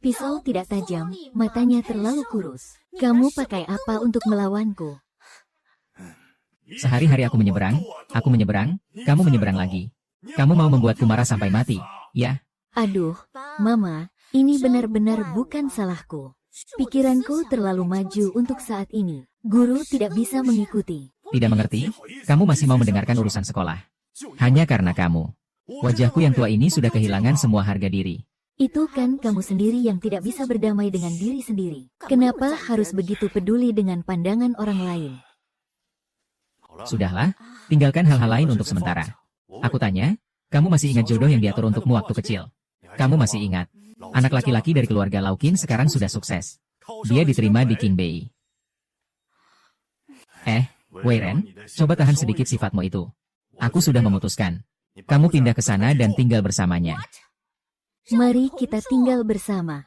Pisau tidak tajam, matanya terlalu kurus. Kamu pakai apa untuk melawanku? Sehari-hari aku menyeberang, kamu menyeberang lagi. Kamu mau membuatku marah sampai mati, ya? Aduh, Mama, ini benar-benar bukan salahku. Pikiranku terlalu maju untuk saat ini. Guru tidak bisa mengikuti. Tidak mengerti? Kamu masih mau mendengarkan urusan sekolah. Hanya karena kamu. Wajahku yang tua ini sudah kehilangan semua harga diri. Itu kan kamu sendiri yang tidak bisa berdamai dengan diri sendiri. Kenapa harus begitu peduli dengan pandangan orang lain? Sudahlah, tinggalkan hal-hal lain untuk sementara. Aku tanya, kamu masih ingat jodoh yang diatur untukmu waktu kecil? Kamu masih ingat? Anak laki-laki dari keluarga Laukin sekarang sudah sukses. Dia diterima di King Bei. Wei Ren, coba tahan sedikit sifatmu itu. Aku sudah memutuskan. Kamu pindah ke sana dan tinggal bersamanya. Mari kita tinggal bersama.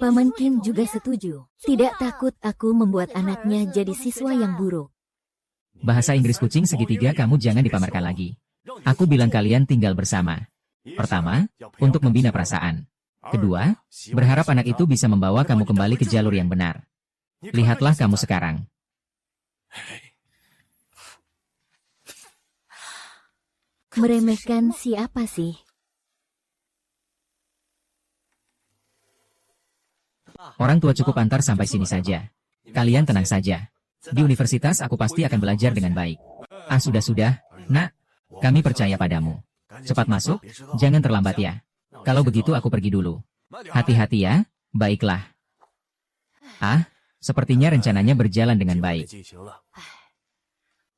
Paman Kim juga setuju. Tidak takut aku membuat anaknya jadi siswa yang buruk. Bahasa Inggris kucing segitiga kamu jangan dipamerkan lagi. Aku bilang kalian tinggal bersama. Pertama, untuk membina perasaan. Kedua, berharap anak itu bisa membawa kamu kembali ke jalur yang benar. Lihatlah kamu sekarang. Meremehkan siapa sih? Orang tua cukup antar sampai sini saja. Kalian tenang saja. Di universitas aku pasti akan belajar dengan baik. Sudah, nak. Kami percaya padamu. Cepat masuk, jangan terlambat ya. Kalau begitu aku pergi dulu. Hati-hati ya, baiklah. Sepertinya rencananya berjalan dengan baik.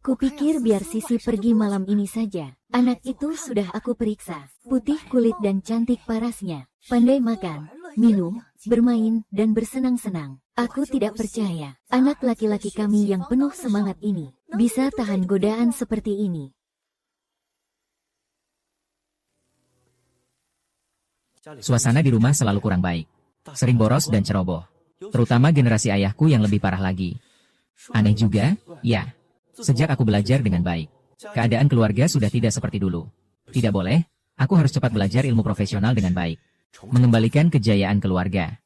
Kupikir biar Sisi pergi malam ini saja. Anak itu sudah aku periksa. Putih kulit dan cantik parasnya. Pandai makan, minum, bermain, dan bersenang-senang. Aku tidak percaya, anak laki-laki kami yang penuh semangat ini, bisa tahan godaan seperti ini. Suasana di rumah selalu kurang baik. Sering boros dan ceroboh. Terutama generasi ayahku yang lebih parah lagi. Aneh juga, ya. Sejak aku belajar dengan baik, keadaan keluarga sudah tidak seperti dulu. Tidak boleh, aku harus cepat belajar ilmu profesional dengan baik. Mengembalikan kejayaan keluarga.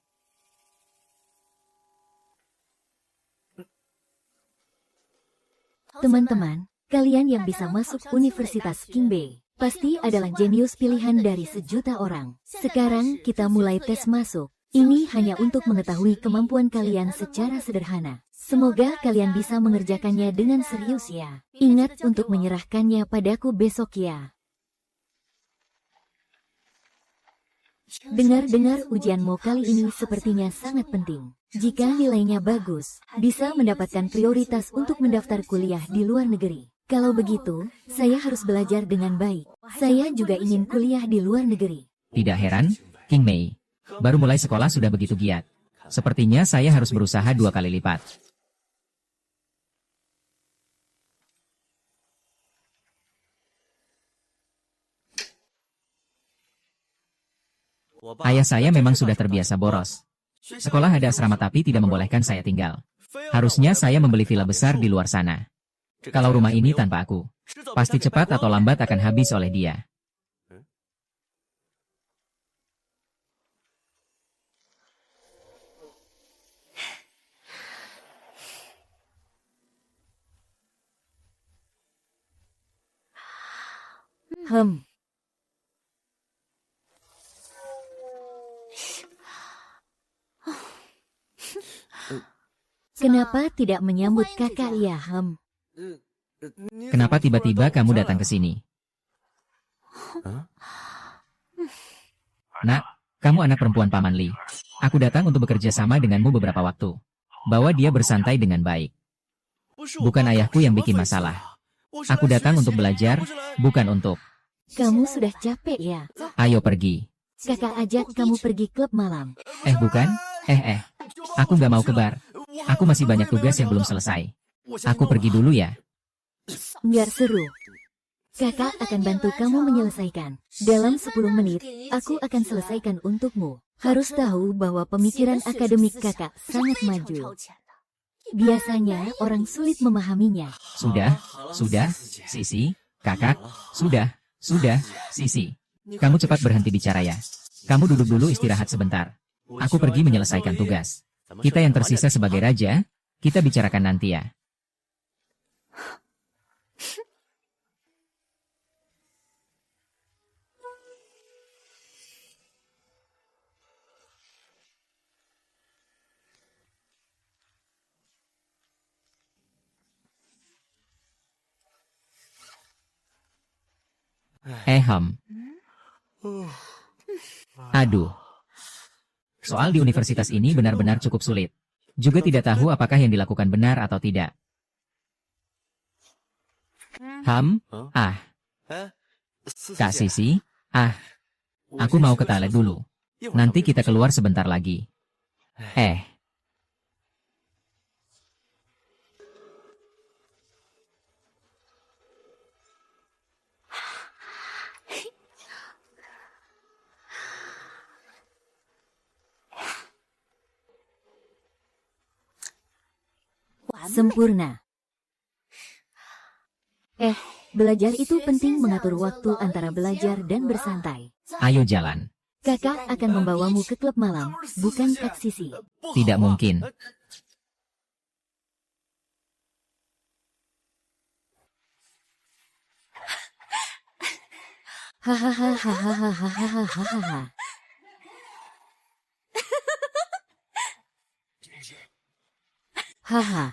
Teman-teman, kalian yang bisa masuk Universitas King Bei, pasti adalah jenius pilihan dari sejuta orang. Sekarang kita mulai tes masuk. Ini hanya untuk mengetahui kemampuan kalian secara sederhana. Semoga kalian bisa mengerjakannya dengan serius ya. Ingat untuk menyerahkannya padaku besok ya. Dengar-dengar ujianmu kali ini sepertinya sangat penting. Jika nilainya bagus, bisa mendapatkan prioritas untuk mendaftar kuliah di luar negeri. Kalau begitu, saya harus belajar dengan baik. Saya juga ingin kuliah di luar negeri. Tidak heran, King Mei. Baru mulai sekolah sudah begitu giat. Sepertinya saya harus berusaha 2 kali lipat. Ayah saya memang sudah terbiasa boros. Sekolah ada asrama tapi tidak membolehkan saya tinggal. Harusnya saya membeli villa besar di luar sana. Kalau rumah ini tanpa aku, pasti cepat atau lambat akan habis oleh dia. Kenapa tidak menyambut kakak ya, Kenapa tiba-tiba kamu datang ke sini? Nak, kamu anak perempuan Paman Li. Aku datang untuk bekerja sama denganmu beberapa waktu. Bawa dia bersantai dengan baik. Bukan ayahku yang bikin masalah. Aku datang untuk belajar, bukan untuk. Kamu sudah capek ya? Ayo pergi. Kakak ajak kamu pergi klub malam. Bukan? Aku nggak mau ke bar. Aku masih banyak tugas yang belum selesai. Aku pergi dulu ya. Nggak seru. Kakak akan bantu kamu menyelesaikan. Dalam 10 menit, aku akan selesaikan untukmu. Harus tahu bahwa pemikiran akademik kakak sangat maju. Biasanya orang sulit memahaminya. Sudah, Sisi, kakak, sudah, Sisi. Kamu cepat berhenti bicara ya. Kamu duduk dulu istirahat sebentar. Aku pergi menyelesaikan tugas. Kita yang tersisa sebagai raja, kita bicarakan nanti ya. Aduh. Soal di universitas ini benar-benar cukup sulit. Juga tidak tahu apakah yang dilakukan benar atau tidak. Kak Sisi, aku mau ke toilet dulu. Nanti kita keluar sebentar lagi. Sempurna. Belajar itu penting mengatur waktu antara belajar dan bersantai. Ayo jalan. Kakak akan membawamu ke klub malam, bukan Kak Sisi. Tidak mungkin. Hahaha. Haha.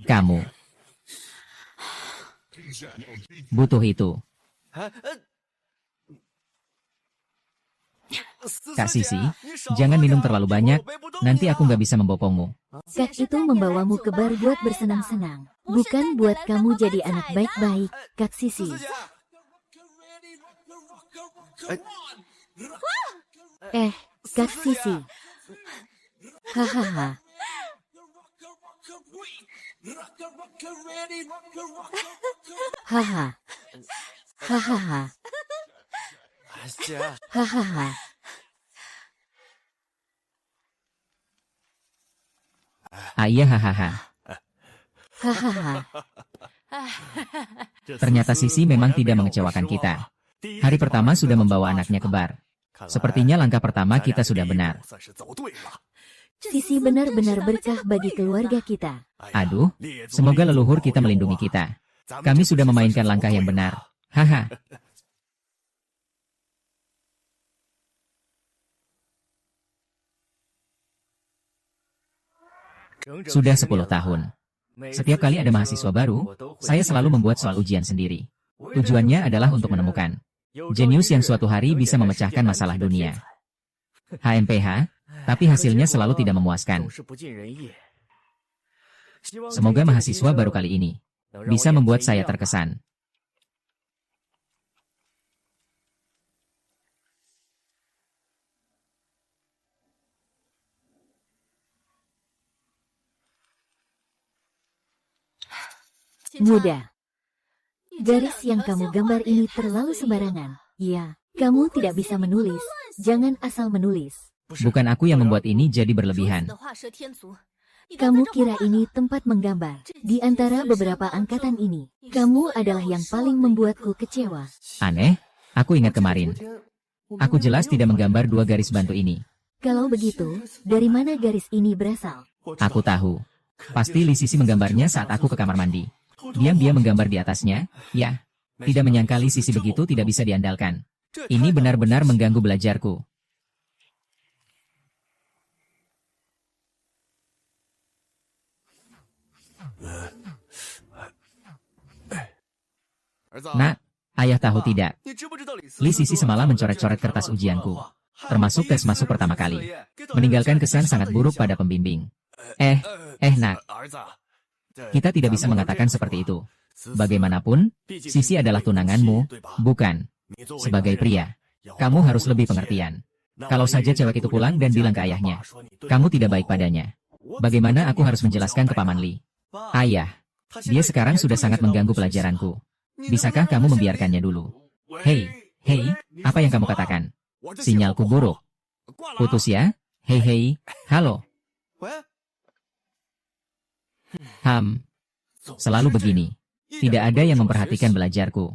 Kamu butuh itu. Kak Sisi, jangan minum terlalu banyak, nanti aku nggak bisa membopongmu. Kak itu membawamu ke bar buat bersenang-senang, bukan buat kamu jadi anak baik-baik, Kak Sisi. Kak Sisi. Hahaha. Haha. Hahaha. Hahaha. Iya hahaha. Hahaha. Ternyata Sisi memang tidak mengecewakan kita. Hari pertama sudah membawa anaknya ke bar. Sepertinya langkah pertama kita sudah benar. Sisi benar-benar berkah bagi keluarga kita. Aduh, semoga leluhur kita melindungi kita. Kami sudah memainkan langkah yang benar. Haha. Sudah 10 tahun. Setiap kali ada mahasiswa baru, saya selalu membuat soal ujian sendiri. Tujuannya adalah untuk menemukan jenius yang suatu hari bisa memecahkan masalah dunia. HMPH, tapi hasilnya selalu tidak memuaskan. Semoga mahasiswa baru kali ini bisa membuat saya terkesan. Mudah. Garis yang kamu gambar ini terlalu sembarangan. Ya, kamu tidak bisa menulis. Jangan asal menulis. Bukan aku yang membuat ini jadi berlebihan. Kamu kira ini tempat menggambar. Di antara beberapa angkatan ini, kamu adalah yang paling membuatku kecewa. Aneh, aku ingat kemarin. Aku jelas tidak menggambar 2 garis bantu ini. Kalau begitu, dari mana garis ini berasal? Aku tahu. Pasti Li Sisi menggambarnya saat aku ke kamar mandi. Diam-diam menggambar di atasnya. Ya, tidak menyangka Li Sisi begitu tidak bisa diandalkan. Ini benar-benar mengganggu belajarku. Nak, ayah tahu tidak? Li Sisi semalam mencoret-coret kertas ujianku. Termasuk tes masuk pertama kali. Meninggalkan kesan sangat buruk pada pembimbing. Nak. Kita tidak bisa mengatakan seperti itu. Bagaimanapun, Sisi adalah tunanganmu, bukan? Sebagai pria, kamu harus lebih pengertian. Kalau saja cewek itu pulang dan bilang ke ayahnya, kamu tidak baik padanya. Bagaimana aku harus menjelaskan ke Paman Li? Ayah, dia sekarang sudah sangat mengganggu pelajaranku. Bisakah kamu membiarkannya dulu? Hei, apa yang kamu katakan? Sinyalku buruk. Putus ya? Hei, halo. Selalu begini. Tidak ada yang memperhatikan belajarku.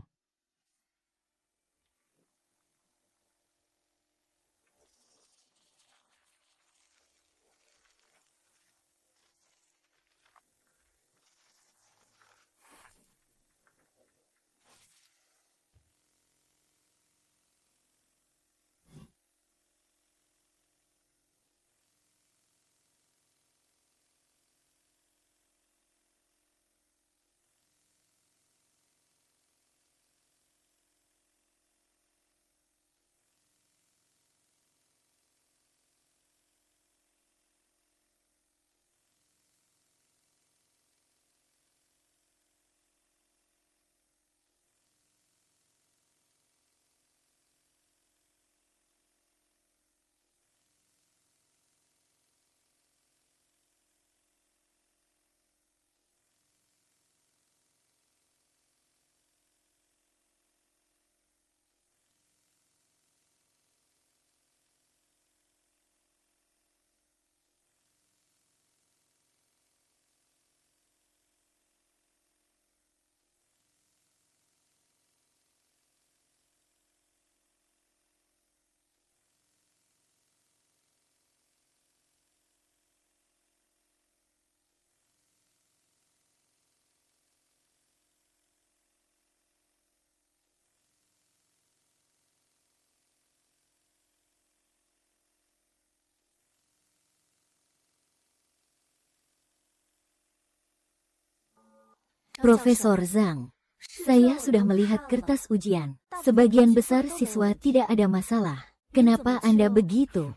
Profesor Zhang, saya sudah melihat kertas ujian. Sebagian besar siswa tidak ada masalah. Kenapa Anda begitu?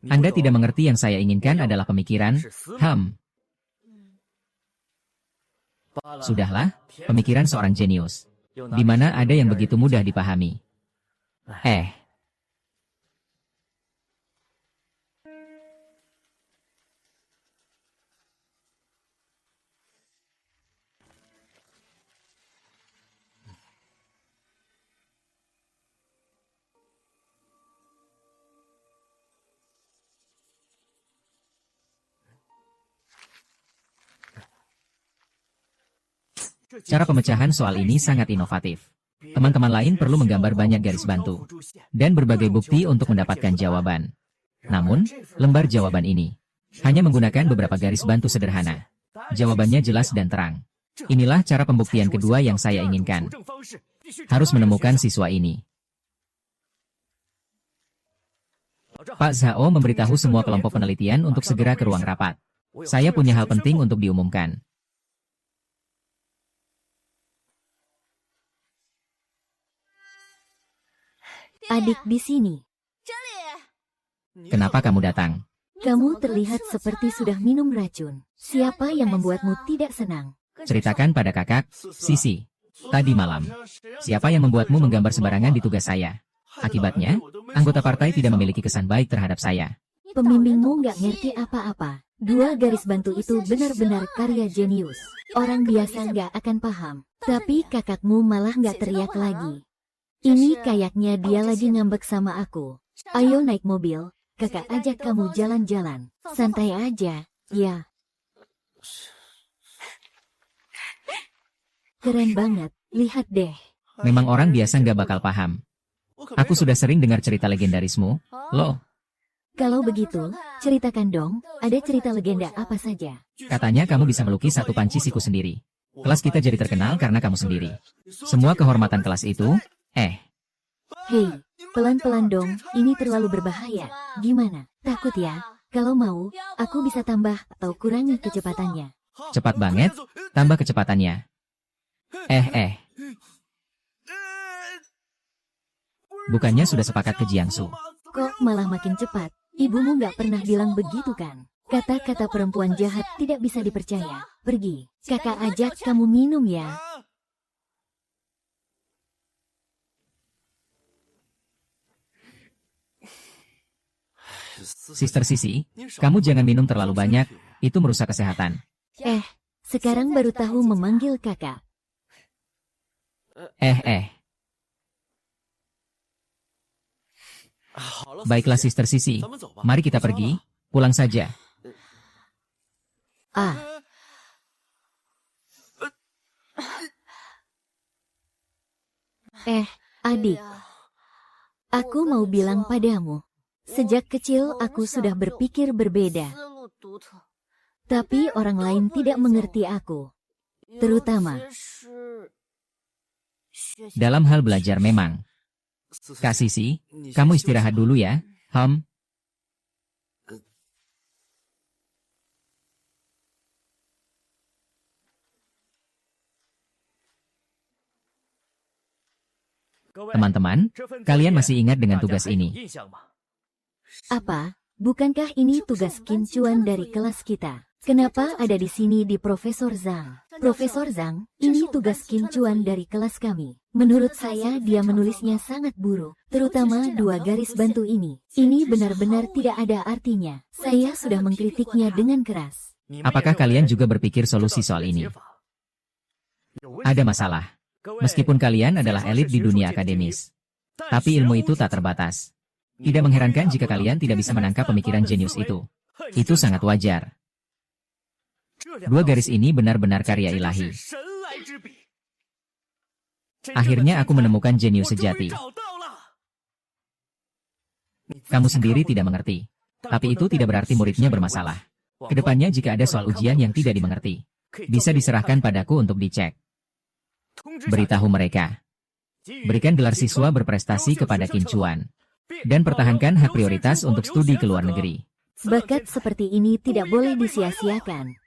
Anda tidak mengerti yang saya inginkan adalah pemikiran, Sudahlah, pemikiran seorang jenius. Di mana ada yang begitu mudah dipahami. Cara pemecahan soal ini sangat inovatif. Teman-teman lain perlu menggambar banyak garis bantu dan berbagai bukti untuk mendapatkan jawaban. Namun, lembar jawaban ini hanya menggunakan beberapa garis bantu sederhana. Jawabannya jelas dan terang. Inilah cara pembuktian kedua yang saya inginkan. Harus menemukan siswa ini. Pak Zhao memberitahu semua kelompok penelitian untuk segera ke ruang rapat. Saya punya hal penting untuk diumumkan. Adik di sini. Kenapa kamu datang? Kamu terlihat seperti sudah minum racun. Siapa yang membuatmu tidak senang? Ceritakan pada kakak, Sisi. Tadi malam, siapa yang membuatmu menggambar sembarangan di tugas saya? Akibatnya, anggota partai tidak memiliki kesan baik terhadap saya. Pembimbingmu nggak ngerti apa-apa. 2 garis bantu itu benar-benar karya jenius. Orang biasa nggak akan paham. Tapi kakakmu malah nggak teriak lagi. Ini kayaknya dia lagi ngambek sama aku. Ayo naik mobil, kakak ajak kamu jalan-jalan. Santai aja, ya. Keren banget, lihat deh. Memang orang biasa nggak bakal paham. Aku sudah sering dengar cerita legendarismu, loh. Kalau begitu, ceritakan dong, ada cerita legenda apa saja? Katanya kamu bisa melukis satu panci siku sendiri. Kelas kita jadi terkenal karena kamu sendiri. Semua kehormatan kelas itu, Hei, pelan-pelan dong, ini terlalu berbahaya. Gimana? Takut ya? Kalau mau, aku bisa tambah atau kurangi kecepatannya. Cepat banget, tambah kecepatannya. Bukannya sudah sepakat ke Jiangsu? Kok malah makin cepat? Ibumu nggak pernah bilang begitu kan? Kata-kata perempuan jahat tidak bisa dipercaya. Pergi, kakak ajak kamu minum ya. Sister Sisi, kamu jangan minum terlalu banyak, itu merusak kesehatan. Sekarang baru tahu memanggil kakak. Baiklah Sister Sisi, mari kita pergi, pulang saja. Adik. Aku mau bilang padamu. Sejak kecil aku sudah berpikir berbeda. Tapi orang lain tidak mengerti aku. Terutama dalam hal belajar memang. Kak Sisi, kamu istirahat dulu ya, Teman-teman, kalian masih ingat dengan tugas ini? Apa? Bukankah ini tugas Qin Chuan dari kelas kita? Kenapa ada di sini di Profesor Zhang? Profesor Zhang, ini tugas Qin Chuan dari kelas kami. Menurut saya dia menulisnya sangat buruk, terutama 2 garis bantu ini. Ini benar-benar tidak ada artinya. Saya sudah mengkritiknya dengan keras. Apakah kalian juga berpikir solusi soal ini? Ada masalah. Meskipun kalian adalah elit di dunia akademis, tapi ilmu itu tak terbatas. Tidak mengherankan jika kalian tidak bisa menangkap pemikiran jenius itu. Itu sangat wajar. 2 garis ini benar-benar karya ilahi. Akhirnya aku menemukan jenius sejati. Kamu sendiri tidak mengerti. Tapi itu tidak berarti muridnya bermasalah. Kedepannya jika ada soal ujian yang tidak dimengerti, bisa diserahkan padaku untuk dicek. Beritahu mereka. Berikan gelar siswa berprestasi kepada Qin Chuan. Dan pertahankan hak prioritas untuk studi ke luar negeri. Bakat seperti ini tidak boleh disia-siakan.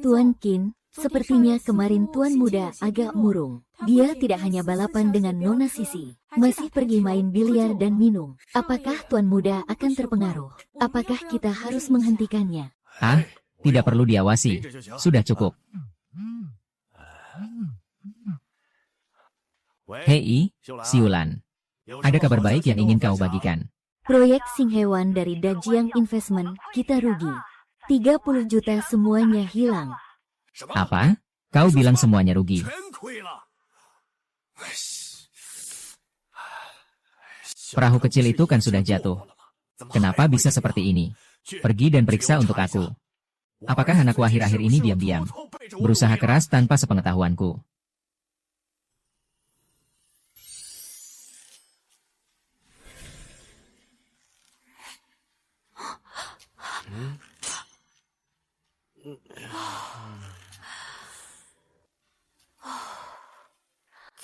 Tuan Qin, sepertinya kemarin Tuan Muda agak murung. Dia tidak hanya balapan dengan Nona Sisi, masih pergi main biliar dan minum. Apakah Tuan Muda akan terpengaruh? Apakah kita harus menghentikannya? Ah, tidak perlu diawasi. Sudah cukup. Hei, Siulan. Ada kabar baik yang ingin kau bagikan. Proyek Sing Hewan dari Dajiang Investment, kita rugi. 30 juta semuanya hilang. Apa? Kau bilang semuanya rugi. Perahu kecil itu kan sudah jatuh. Kenapa bisa seperti ini? Pergi dan periksa untuk aku. Apakah anakku akhir-akhir ini diam-diam berusaha keras tanpa sepengetahuanku?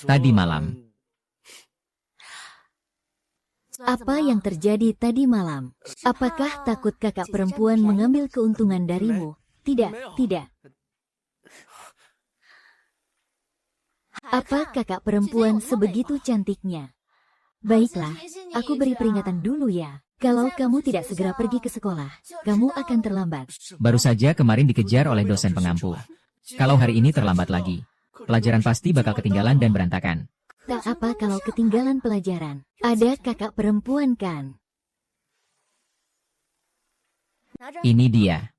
Tadi malam. Apa yang terjadi tadi malam? Apakah takut kakak perempuan mengambil keuntungan darimu? Tidak, tidak. Apa kakak perempuan sebegitu cantiknya? Baiklah, aku beri peringatan dulu ya. Kalau kamu tidak segera pergi ke sekolah, kamu akan terlambat. Baru saja kemarin dikejar oleh dosen pengampu. Kalau hari ini terlambat lagi, pelajaran pasti bakal ketinggalan dan berantakan. Tak apa kalau ketinggalan pelajaran. Ada kakak perempuan kan? Ini dia.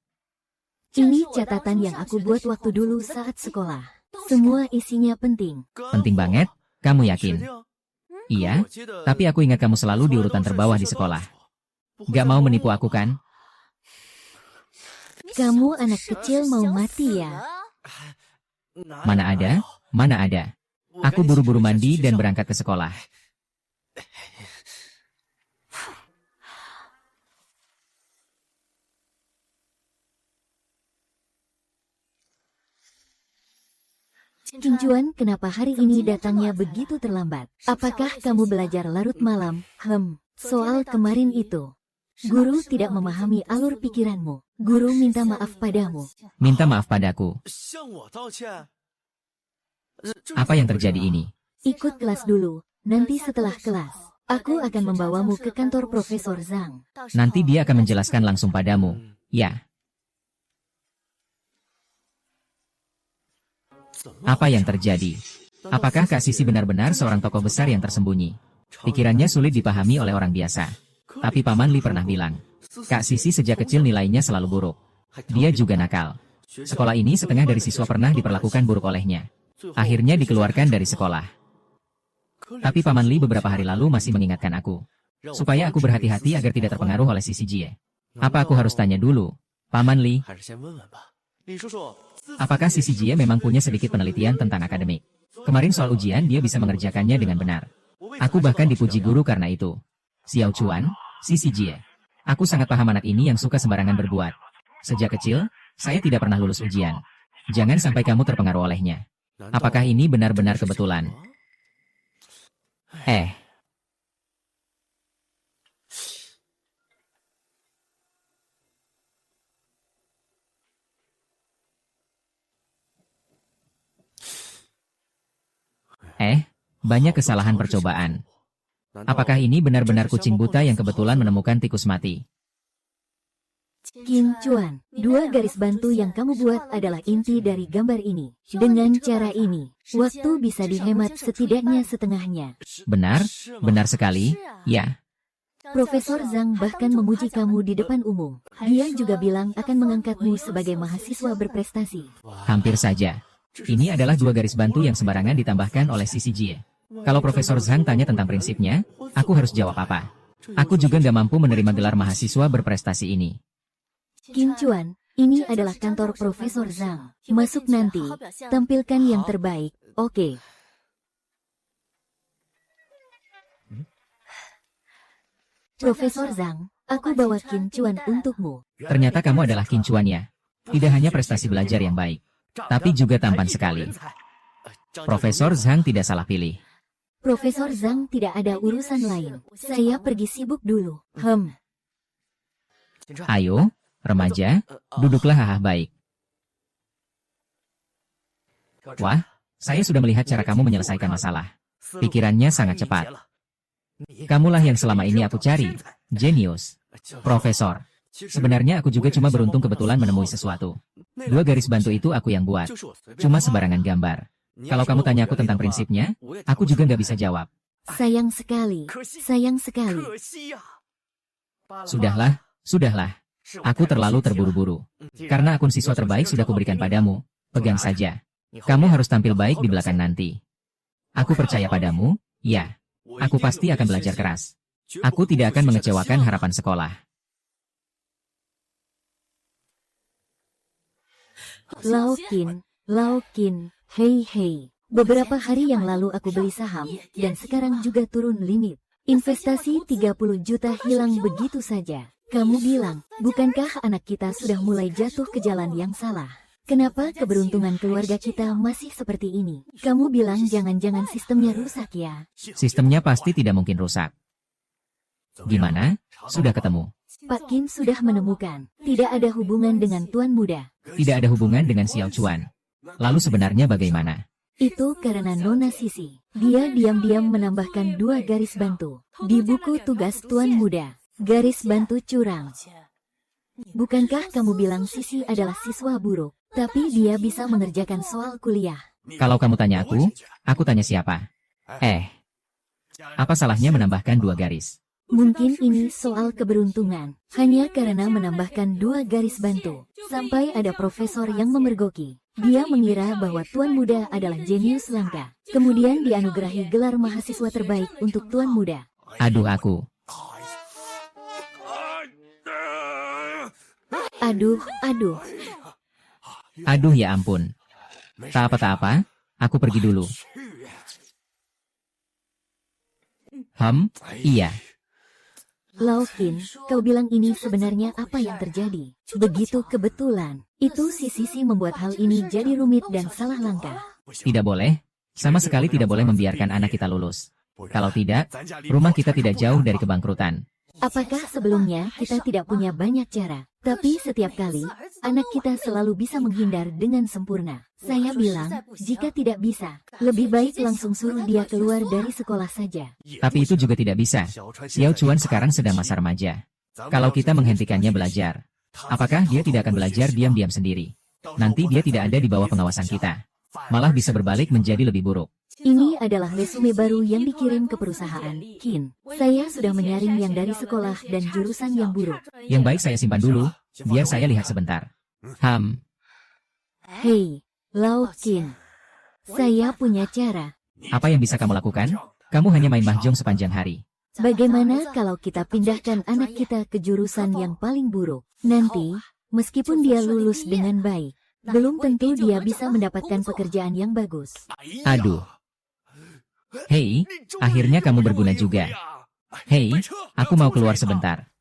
Ini catatan yang aku buat waktu dulu saat sekolah. Semua isinya penting. Penting banget? Kamu yakin? Iya, tapi aku ingat kamu selalu di urutan terbawah di sekolah. Gak mau menipu aku kan? Kamu anak kecil mau mati ya? Mana ada? Mana ada? Aku buru-buru mandi dan berangkat ke sekolah. Kincuan, kenapa hari ini datangnya begitu terlambat? Apakah kamu belajar larut malam? Soal kemarin itu. Guru tidak memahami alur pikiranmu. Guru minta maaf padamu. Minta maaf padaku. Apa yang terjadi ini? Ikut kelas dulu. Nanti setelah kelas, aku akan membawamu ke kantor Profesor Zhang. Nanti dia akan menjelaskan langsung padamu. Ya. Apa yang terjadi? Apakah Kak Sisi benar-benar seorang tokoh besar yang tersembunyi? Pikirannya sulit dipahami oleh orang biasa. Tapi Paman Li pernah bilang, Kak Sisi sejak kecil nilainya selalu buruk. Dia juga nakal. Sekolah ini setengah dari siswa pernah diperlakukan buruk olehnya. Akhirnya dikeluarkan dari sekolah. Tapi Paman Li beberapa hari lalu masih mengingatkan aku, supaya aku berhati-hati agar tidak terpengaruh oleh Sisi Jie. Apa aku harus tanya dulu, Paman Li? Apakah Sisi Jie memang punya sedikit penelitian tentang akademik? Kemarin soal ujian dia bisa mengerjakannya dengan benar. Aku bahkan dipuji guru karena itu. Xiao Chuan, Sisi Jie. Aku sangat paham anak ini yang suka sembarangan berbuat. Sejak kecil, saya tidak pernah lulus ujian. Jangan sampai kamu terpengaruh olehnya. Apakah ini benar-benar kebetulan? Banyak kesalahan percobaan. Apakah ini benar-benar kucing buta yang kebetulan menemukan tikus mati? Kincuan, 2 garis bantu yang kamu buat adalah inti dari gambar ini. Dengan cara ini, waktu bisa dihemat setidaknya setengahnya. Benar? Benar sekali? Ya. Profesor Zhang bahkan memuji kamu di depan umum. Dia juga bilang akan mengangkatmu sebagai mahasiswa berprestasi. Hampir saja. Ini adalah 2 garis bantu yang sembarangan ditambahkan oleh Sisi Jie. Kalau Profesor Zhang tanya tentang prinsipnya, aku harus jawab apa? Aku juga nggak mampu menerima gelar mahasiswa berprestasi ini. Kincuan, ini adalah kantor Profesor Zhang. Masuk nanti, tampilkan yang terbaik, oke? Profesor Zhang, aku bawa Kincuan untukmu. Ternyata kamu adalah kincuannya. Tidak hanya prestasi belajar yang baik, tapi juga tampan sekali. Profesor Zhang tidak salah pilih. Profesor Zhang tidak ada urusan lain. Saya pergi sibuk dulu. Ayo, Remaja, duduklah haha baik. Wah, saya sudah melihat cara kamu menyelesaikan masalah. Pikirannya sangat cepat. Kamulah yang selama ini aku cari. Jenius. Profesor. Sebenarnya aku juga cuma beruntung kebetulan menemui sesuatu. 2 garis bantu itu aku yang buat. Cuma sembarangan gambar. Kalau kamu tanya aku tentang prinsipnya, aku juga nggak bisa jawab. Sayang sekali, sayang sekali. Sudahlah, sudahlah. Aku terlalu terburu-buru. Karena akun siswa terbaik sudah kuberikan padamu. Pegang saja. Kamu harus tampil baik di belakang nanti. Aku percaya padamu, ya. Aku pasti akan belajar keras. Aku tidak akan mengecewakan harapan sekolah. Lao Qin, hei. Beberapa hari yang lalu aku beli saham, dan sekarang juga turun limit. Investasi 30 juta hilang begitu saja. Kamu bilang, bukankah anak kita sudah mulai jatuh ke jalan yang salah? Kenapa keberuntungan keluarga kita masih seperti ini? Kamu bilang jangan-jangan sistemnya rusak ya? Sistemnya pasti tidak mungkin rusak. Gimana? Sudah ketemu? Pak Kim sudah menemukan. Tidak ada hubungan dengan Tuan Muda. Tidak ada hubungan dengan Xiao Chuan. Lalu sebenarnya bagaimana? Itu karena Nona Sisi. Dia diam-diam menambahkan 2 garis bantu. Di buku tugas Tuan Muda. Garis bantu curang. Bukankah kamu bilang Sisi adalah siswa buruk? Tapi dia bisa mengerjakan soal kuliah. Kalau kamu tanya aku tanya siapa? Apa salahnya menambahkan 2 garis? Mungkin ini soal keberuntungan. Hanya karena menambahkan 2 garis bantu. Sampai ada profesor yang memergoki. Dia mengira bahwa Tuan Muda adalah jenius langka. Kemudian dianugerahi gelar mahasiswa terbaik untuk Tuan Muda. Aduh aku. Aduh. Aduh ya ampun. Tak apa-apa, aku pergi dulu. Iya. Lao Qin, kau bilang ini sebenarnya apa yang terjadi? Begitu kebetulan. Itu si Sisi membuat hal ini jadi rumit dan salah langkah. Tidak boleh. Sama sekali tidak boleh membiarkan anak kita lulus. Kalau tidak, rumah kita tidak jauh dari kebangkrutan. Apakah sebelumnya kita tidak punya banyak cara? Tapi setiap kali, anak kita selalu bisa menghindar dengan sempurna. Saya bilang, jika tidak bisa, lebih baik langsung suruh dia keluar dari sekolah saja. Tapi itu juga tidak bisa. Xiao Chuan sekarang sedang masa remaja. Kalau kita menghentikannya belajar, apakah dia tidak akan belajar diam-diam sendiri? Nanti dia tidak ada di bawah pengawasan kita. Malah bisa berbalik menjadi lebih buruk. Ini adalah resume baru yang dikirim ke perusahaan, Qin. Saya sudah menyaring yang dari sekolah dan jurusan yang buruk. Yang baik saya simpan dulu, biar saya lihat sebentar. Hei, Lao Qin. Saya punya cara. Apa yang bisa kamu lakukan? Kamu hanya main mahjong sepanjang hari. Bagaimana kalau kita pindahkan anak kita ke jurusan yang paling buruk? Nanti, meskipun dia lulus dengan baik, belum tentu dia bisa mendapatkan pekerjaan yang bagus. Aduh. Hei, akhirnya kamu berguna juga. Hei, aku mau keluar sebentar.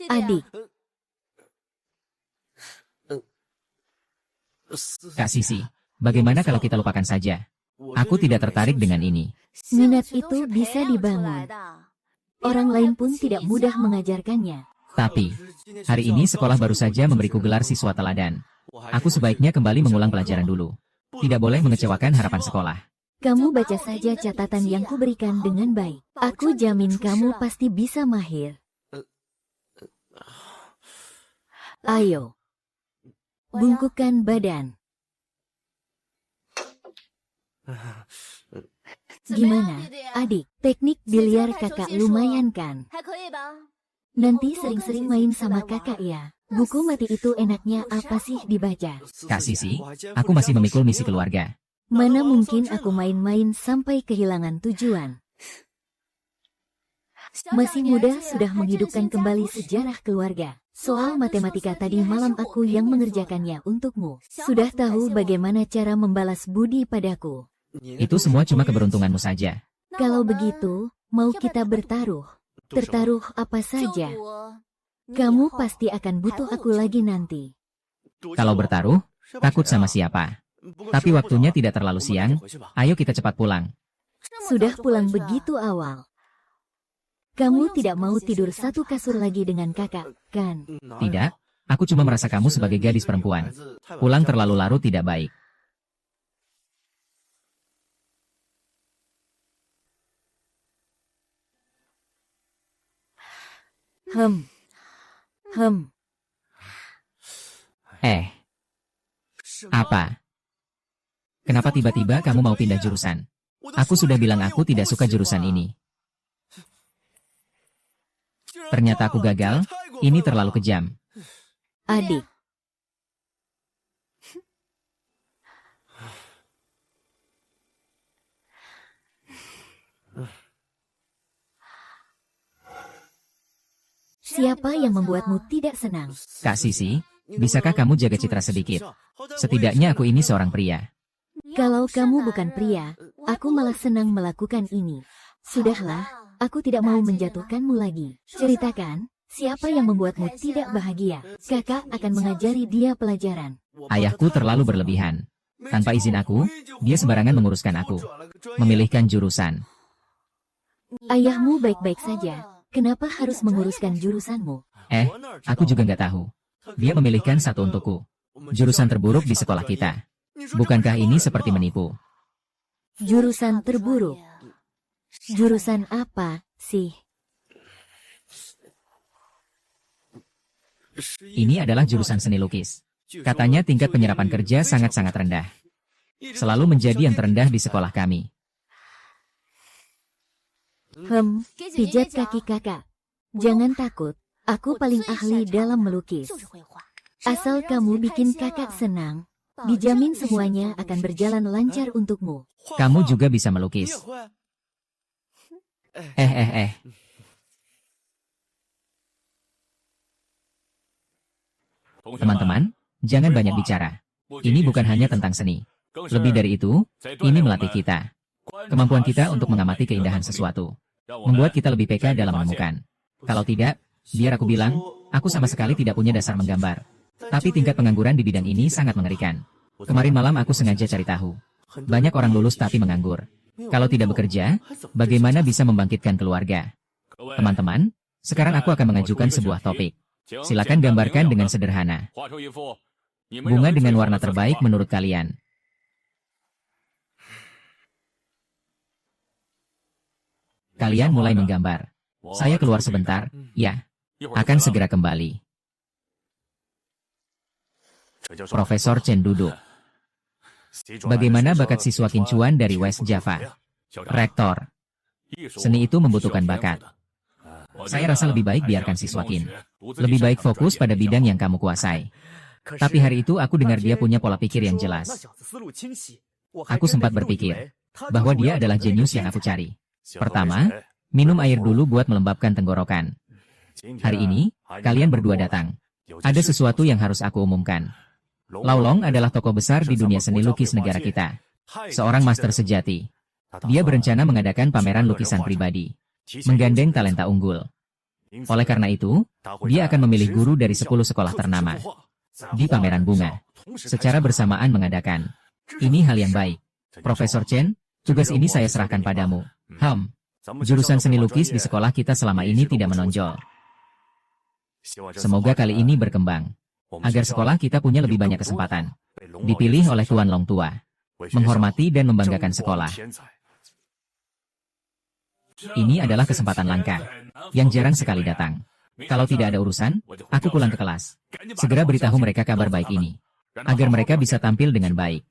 Adik. Kak Sisi, bagaimana kalau kita lupakan saja? Aku tidak tertarik dengan ini. Minat itu bisa dibangun. Orang lain pun tidak mudah mengajarkannya. Tapi, hari ini sekolah baru saja memberiku gelar siswa teladan. Aku sebaiknya kembali mengulang pelajaran dulu. Tidak boleh mengecewakan harapan sekolah. Kamu baca saja catatan yang kuberikan dengan baik. Aku jamin kamu pasti bisa mahir. Ayo. Bungkukkan badan. Gimana, adik? Teknik biliar kakak lumayan kan? Nanti sering-sering main sama kakak ya. Buku mati itu enaknya apa sih dibaca? Kak Sisi, aku masih memikul misi keluarga. Mana mungkin aku main-main sampai kehilangan tujuan. Masih muda sudah menghidupkan kembali sejarah keluarga. Soal matematika tadi malam aku yang mengerjakannya untukmu. Sudah tahu bagaimana cara membalas budi padaku. Itu semua cuma keberuntunganmu saja. Kalau begitu, mau kita bertaruh. Tertaruh apa saja. Kamu pasti akan butuh aku lagi nanti. Kalau bertaruh, takut sama siapa? Tapi waktunya tidak terlalu siang, ayo kita cepat pulang. Sudah pulang begitu awal. Kamu tidak mau tidur satu kasur lagi dengan kakak, kan? Tidak, aku cuma merasa kamu sebagai gadis perempuan. Pulang terlalu larut tidak baik. Apa? Kenapa tiba-tiba kamu mau pindah jurusan? Aku sudah bilang aku tidak suka jurusan ini. Ternyata aku gagal, ini terlalu kejam. Adik. Siapa yang membuatmu tidak senang? Kak Sisi, bisakah kamu jaga citra sedikit? Setidaknya aku ini seorang pria. Kalau kamu bukan pria, aku malah senang melakukan ini. Sudahlah, aku tidak mau menjatuhkanmu lagi. Ceritakan, siapa yang membuatmu tidak bahagia? Kakak akan mengajari dia pelajaran. Ayahku terlalu berlebihan. Tanpa izin aku, dia sembarangan menguruskan aku. Memilihkan jurusan. Ayahmu baik-baik saja. Kenapa harus menguruskan jurusanmu? Aku juga nggak tahu. Dia memilihkan satu untukku. Jurusan terburuk di sekolah kita. Bukankah ini seperti menipu? Jurusan terburuk? Jurusan apa sih? Ini adalah jurusan seni lukis. Katanya tingkat penyerapan kerja sangat-sangat rendah. Selalu menjadi yang terendah di sekolah kami. Pijat kaki kakak. Jangan takut, aku paling ahli dalam melukis. Asal kamu bikin kakak senang, dijamin semuanya akan berjalan lancar untukmu. Kamu juga bisa melukis. Teman-teman, jangan banyak bicara. Ini bukan hanya tentang seni. Lebih dari itu, ini melatih kita. Kemampuan kita untuk mengamati keindahan sesuatu. Membuat kita lebih peka dalam menemukan. Kalau tidak, biar aku bilang, aku sama sekali tidak punya dasar menggambar. Tapi tingkat pengangguran di bidang ini sangat mengerikan. Kemarin malam aku sengaja cari tahu. Banyak orang lulus tapi menganggur. Kalau tidak bekerja, bagaimana bisa membangkitkan keluarga? Teman-teman, sekarang aku akan mengajukan sebuah topik. Silakan gambarkan dengan sederhana. Bunga dengan warna terbaik menurut kalian. Kalian mulai menggambar. Saya keluar sebentar, ya. Akan segera kembali. Profesor Chen duduk. Bagaimana bakat siswa Kincuan dari West Java? Rektor. Seni itu membutuhkan bakat. Saya rasa lebih baik biarkan siswa Kin. Lebih baik fokus pada bidang yang kamu kuasai. Tapi hari itu aku dengar dia punya pola pikir yang jelas. Aku sempat berpikir bahwa dia adalah jenius yang aku cari. Pertama, minum air dulu buat melembabkan tenggorokan. Hari ini, kalian berdua datang. Ada sesuatu yang harus aku umumkan. Lau Long adalah tokoh besar di dunia seni lukis negara kita. Seorang master sejati. Dia berencana mengadakan pameran lukisan pribadi. Menggandeng talenta unggul. Oleh karena itu, dia akan memilih guru dari 10 sekolah ternama. Di pameran bunga. Secara bersamaan mengadakan. Ini hal yang baik. Profesor Chen, tugas ini saya serahkan padamu. Jurusan seni lukis di sekolah kita selama ini tidak menonjol. Semoga kali ini berkembang, agar sekolah kita punya lebih banyak kesempatan. Dipilih oleh Tuan Long Tua, menghormati dan membanggakan sekolah. Ini adalah kesempatan langka, yang jarang sekali datang. Kalau tidak ada urusan, aku pulang ke kelas. Segera beritahu mereka kabar baik ini, agar mereka bisa tampil dengan baik.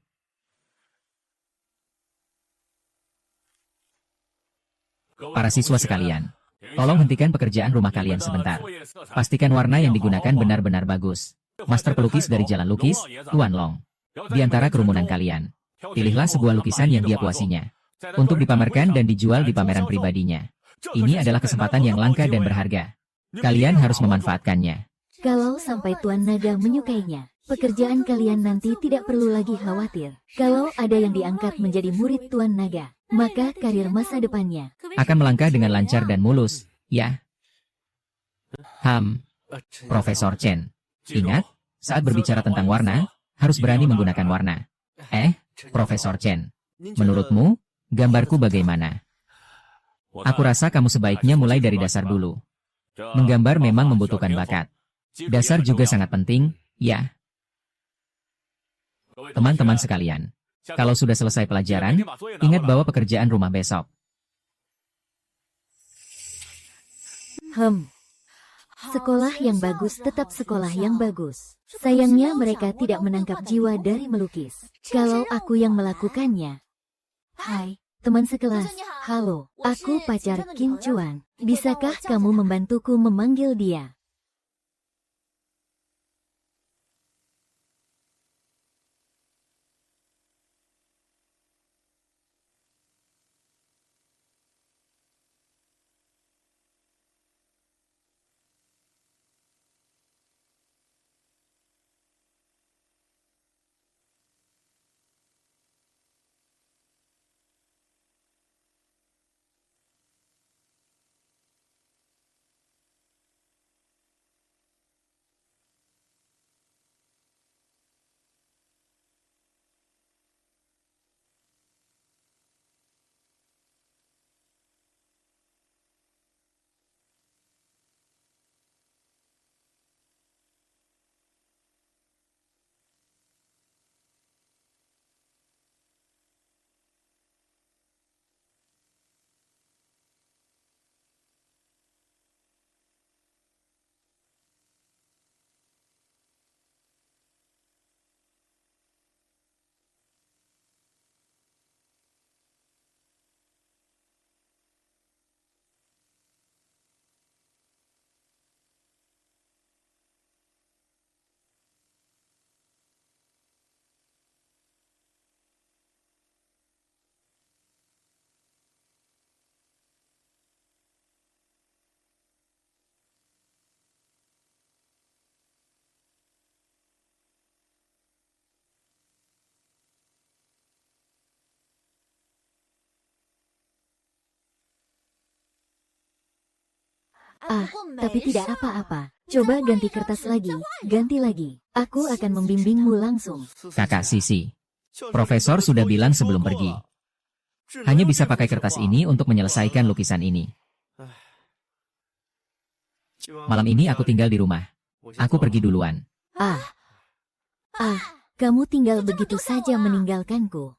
Para siswa sekalian, tolong hentikan pekerjaan rumah kalian sebentar. Pastikan warna yang digunakan benar-benar bagus. Master pelukis dari Jalan Lukis, Tuan Long. Di antara kerumunan kalian, pilihlah sebuah lukisan yang dia puasinya, untuk dipamerkan dan dijual di pameran pribadinya. Ini adalah kesempatan yang langka dan berharga. Kalian harus memanfaatkannya. Kalau sampai Tuan Naga menyukainya, pekerjaan kalian nanti tidak perlu lagi khawatir. Kalau ada yang diangkat menjadi murid Tuan Naga, maka karir masa depannya Akan melangkah dengan lancar dan mulus, ya. Profesor Chen. Ingat, saat berbicara tentang warna, harus berani menggunakan warna. Profesor Chen, menurutmu, gambarku bagaimana? Aku rasa kamu sebaiknya mulai dari dasar dulu. Menggambar memang membutuhkan bakat. Dasar juga sangat penting, ya. Teman-teman sekalian, kalau sudah selesai pelajaran, ingat bawa pekerjaan rumah besok. Sekolah yang bagus tetap sekolah yang bagus. Sayangnya mereka tidak menangkap jiwa dari melukis. Kalau aku yang melakukannya. Hai, teman sekelas. Halo, aku pacar Kim Chuan. Bisakah kamu membantuku memanggil dia? Tapi tidak apa-apa. Coba ganti kertas lagi, ganti lagi. Aku akan membimbingmu langsung. Kakak Sisi, Profesor sudah bilang sebelum pergi. Hanya bisa pakai kertas ini untuk menyelesaikan lukisan ini. Malam ini aku tinggal di rumah. Aku pergi duluan. Kamu tinggal begitu saja meninggalkanku.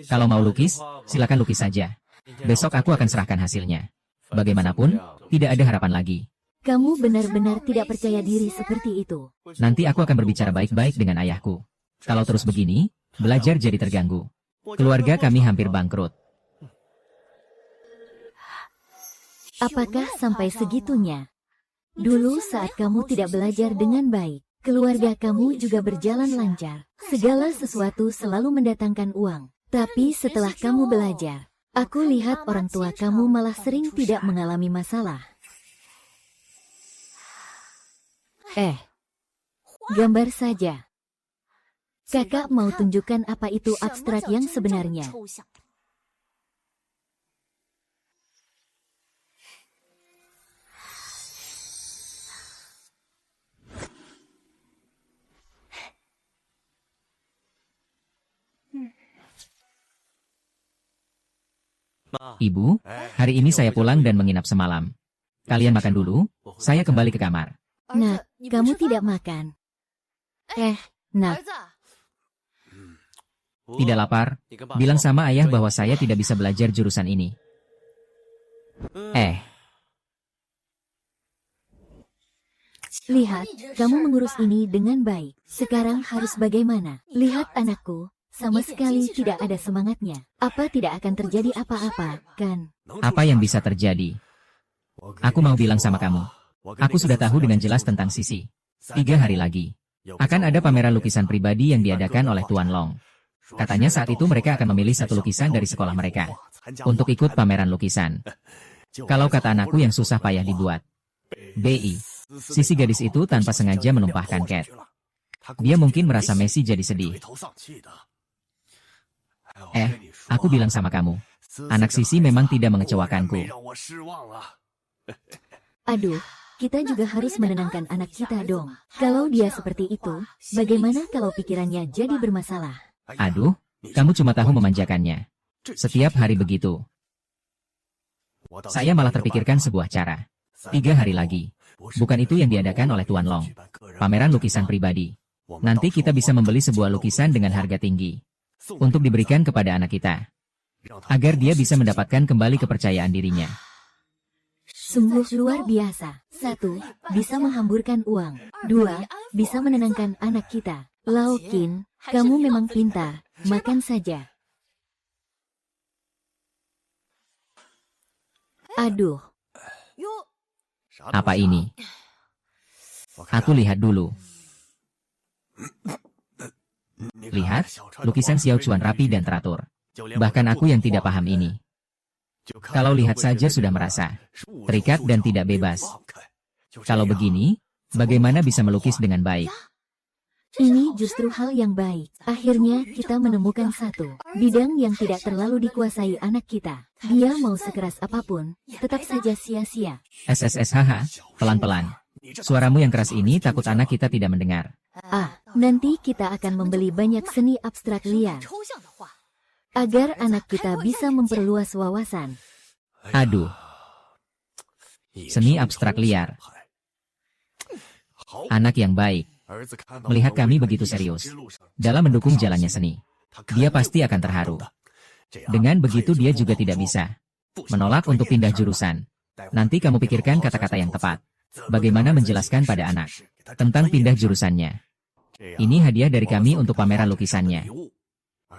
Kalau mau lukis, silakan lukis saja. Besok aku akan serahkan hasilnya. Bagaimanapun, tidak ada harapan lagi. Kamu benar-benar tidak percaya diri seperti itu. Nanti aku akan berbicara baik-baik dengan ayahku. Kalau terus begini, belajar jadi terganggu. Keluarga kami hampir bangkrut. Apakah sampai segitunya? Dulu saat kamu tidak belajar dengan baik, keluarga kamu juga berjalan lancar. Segala sesuatu selalu mendatangkan uang. Tapi setelah kamu belajar, aku lihat orang tua kamu malah sering tidak mengalami masalah. Gambar saja. Kakak mau tunjukkan apa itu abstrak yang sebenarnya. Ibu, hari ini saya pulang dan menginap semalam. Kalian makan dulu, saya kembali ke kamar. Nak, kamu tidak makan. Nak, Tidak lapar? Bilang sama ayah bahwa saya tidak bisa belajar jurusan ini. lihat, kamu mengurus ini dengan baik. Sekarang harus bagaimana? Lihat anakku, sama sekali tidak ada semangatnya. Apa tidak akan terjadi apa-apa, kan? Apa yang bisa terjadi? Aku mau bilang sama kamu. Aku sudah tahu dengan jelas tentang Sisi. 3 hari lagi akan ada pameran lukisan pribadi yang diadakan oleh Tuan Long. Katanya saat itu mereka akan memilih satu lukisan dari sekolah mereka untuk ikut pameran lukisan. Kalau kata anakku yang susah payah dibuat. BI. Sisi gadis itu tanpa sengaja menumpahkan cat. Dia mungkin merasa Messi jadi sedih. Aku bilang sama kamu. Anak Sisi memang tidak mengecewakanku. Aduh, kita juga harus menenangkan anak kita dong. Kalau dia seperti itu, bagaimana kalau pikirannya jadi bermasalah? Aduh, kamu cuma tahu memanjakannya. Setiap hari begitu. Saya malah terpikirkan sebuah cara. 3 hari lagi. Bukan itu yang diadakan oleh Tuan Long. Pameran lukisan pribadi. Nanti kita bisa membeli sebuah lukisan dengan harga tinggi. Untuk diberikan kepada anak kita. Agar dia bisa mendapatkan kembali kepercayaan dirinya. Sungguh luar biasa. 1. Bisa menghamburkan uang. 2. Bisa menenangkan anak kita. Laokin, kamu memang pintar. Makan saja. Aduh. Apa ini? Aku lihat dulu. Lihat, lukisan Xiao Chuan rapi dan teratur. Bahkan aku yang tidak paham ini. Kalau lihat saja sudah merasa terikat dan tidak bebas. Kalau begini, bagaimana bisa melukis dengan baik? Ini justru hal yang baik. Akhirnya kita menemukan satu bidang yang tidak terlalu dikuasai anak kita. Dia mau sekeras apapun, tetap saja sia-sia. SSSHH, pelan-pelan. Suaramu yang keras ini takut anak kita tidak mendengar. Nanti kita akan membeli banyak seni abstrak liar. Agar anak kita bisa memperluas wawasan. Aduh. Seni abstrak liar. Anak yang baik. Melihat kami begitu serius dalam mendukung jalannya seni, dia pasti akan terharu. Dengan begitu dia juga tidak bisa menolak untuk pindah jurusan. Nanti kamu pikirkan kata-kata yang tepat. Bagaimana menjelaskan pada anak tentang pindah jurusannya. Ini hadiah dari kami untuk pameran lukisannya.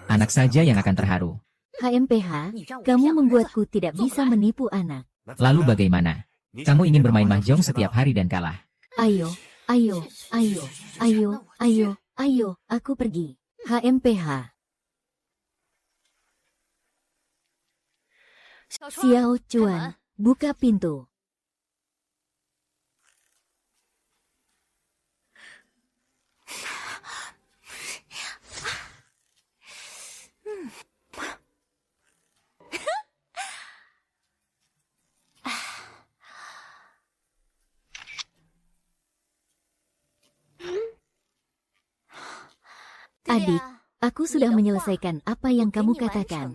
Anak saja yang akan terharu. HMPH, kamu membuatku tidak bisa menipu anak. Lalu bagaimana? Kamu ingin bermain mahjong setiap hari dan kalah. Ayo, aku pergi. HMPH. Xiao Chuan, buka pintu. Adik, aku sudah menyelesaikan apa yang kamu katakan.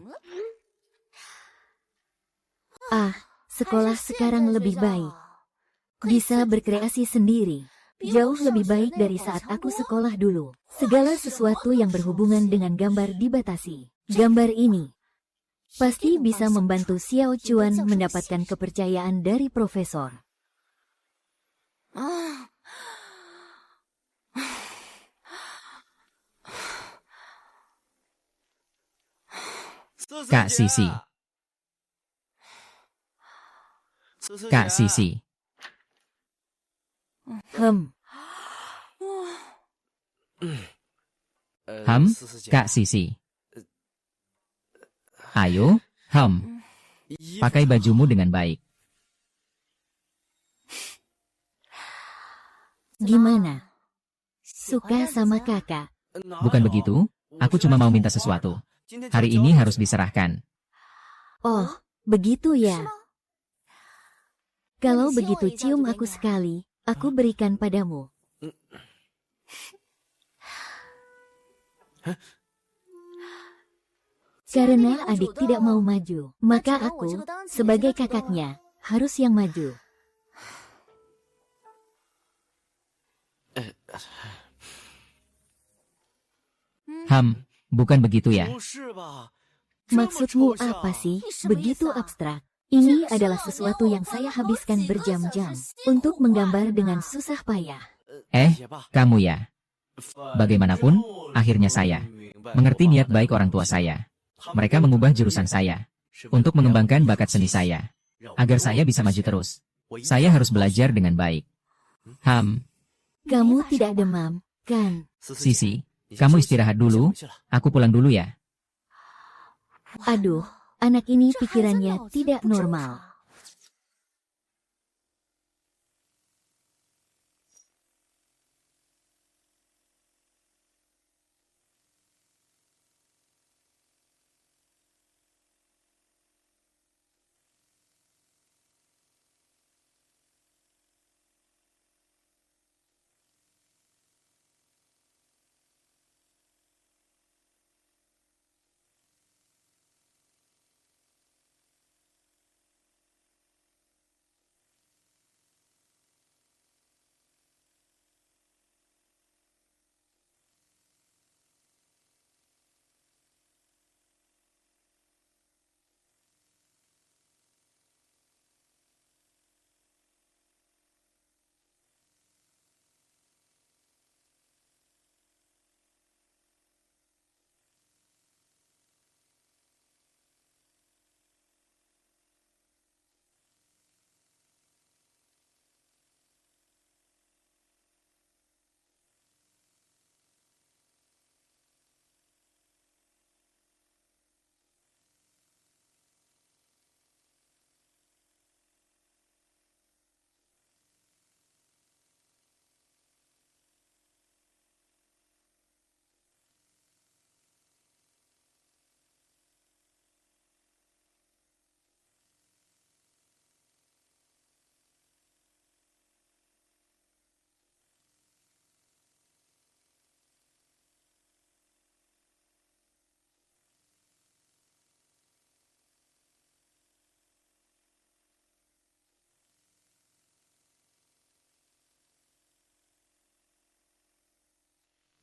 Sekolah sekarang lebih baik. Bisa berkreasi sendiri. Jauh lebih baik dari saat aku sekolah dulu. Segala sesuatu yang berhubungan dengan gambar dibatasi. Gambar ini pasti bisa membantu Xiao Chuan mendapatkan kepercayaan dari profesor. Kak Sisi. Kak Sisi. Kak Sisi. Ayo, pakai bajumu dengan baik. Gimana? Suka sama kakak? Bukan begitu, aku cuma mau minta sesuatu. Hari ini harus diserahkan. Oh, begitu ya. Kalau begitu cium aku sekali, aku berikan padamu. Karena adik tidak mau maju, maka aku, sebagai kakaknya, harus yang maju. Bukan begitu ya. Maksudmu apa sih? Begitu abstrak. Ini adalah sesuatu yang saya habiskan berjam-jam untuk menggambar dengan susah payah. Kamu ya. Bagaimanapun, akhirnya saya mengerti niat baik orang tua saya. Mereka mengubah jurusan saya untuk mengembangkan bakat seni saya, agar saya bisa maju terus. Saya harus belajar dengan baik. Kamu tidak demam, kan? Sisi, kamu istirahat dulu, aku pulang dulu ya. Aduh, anak ini pikirannya tidak normal.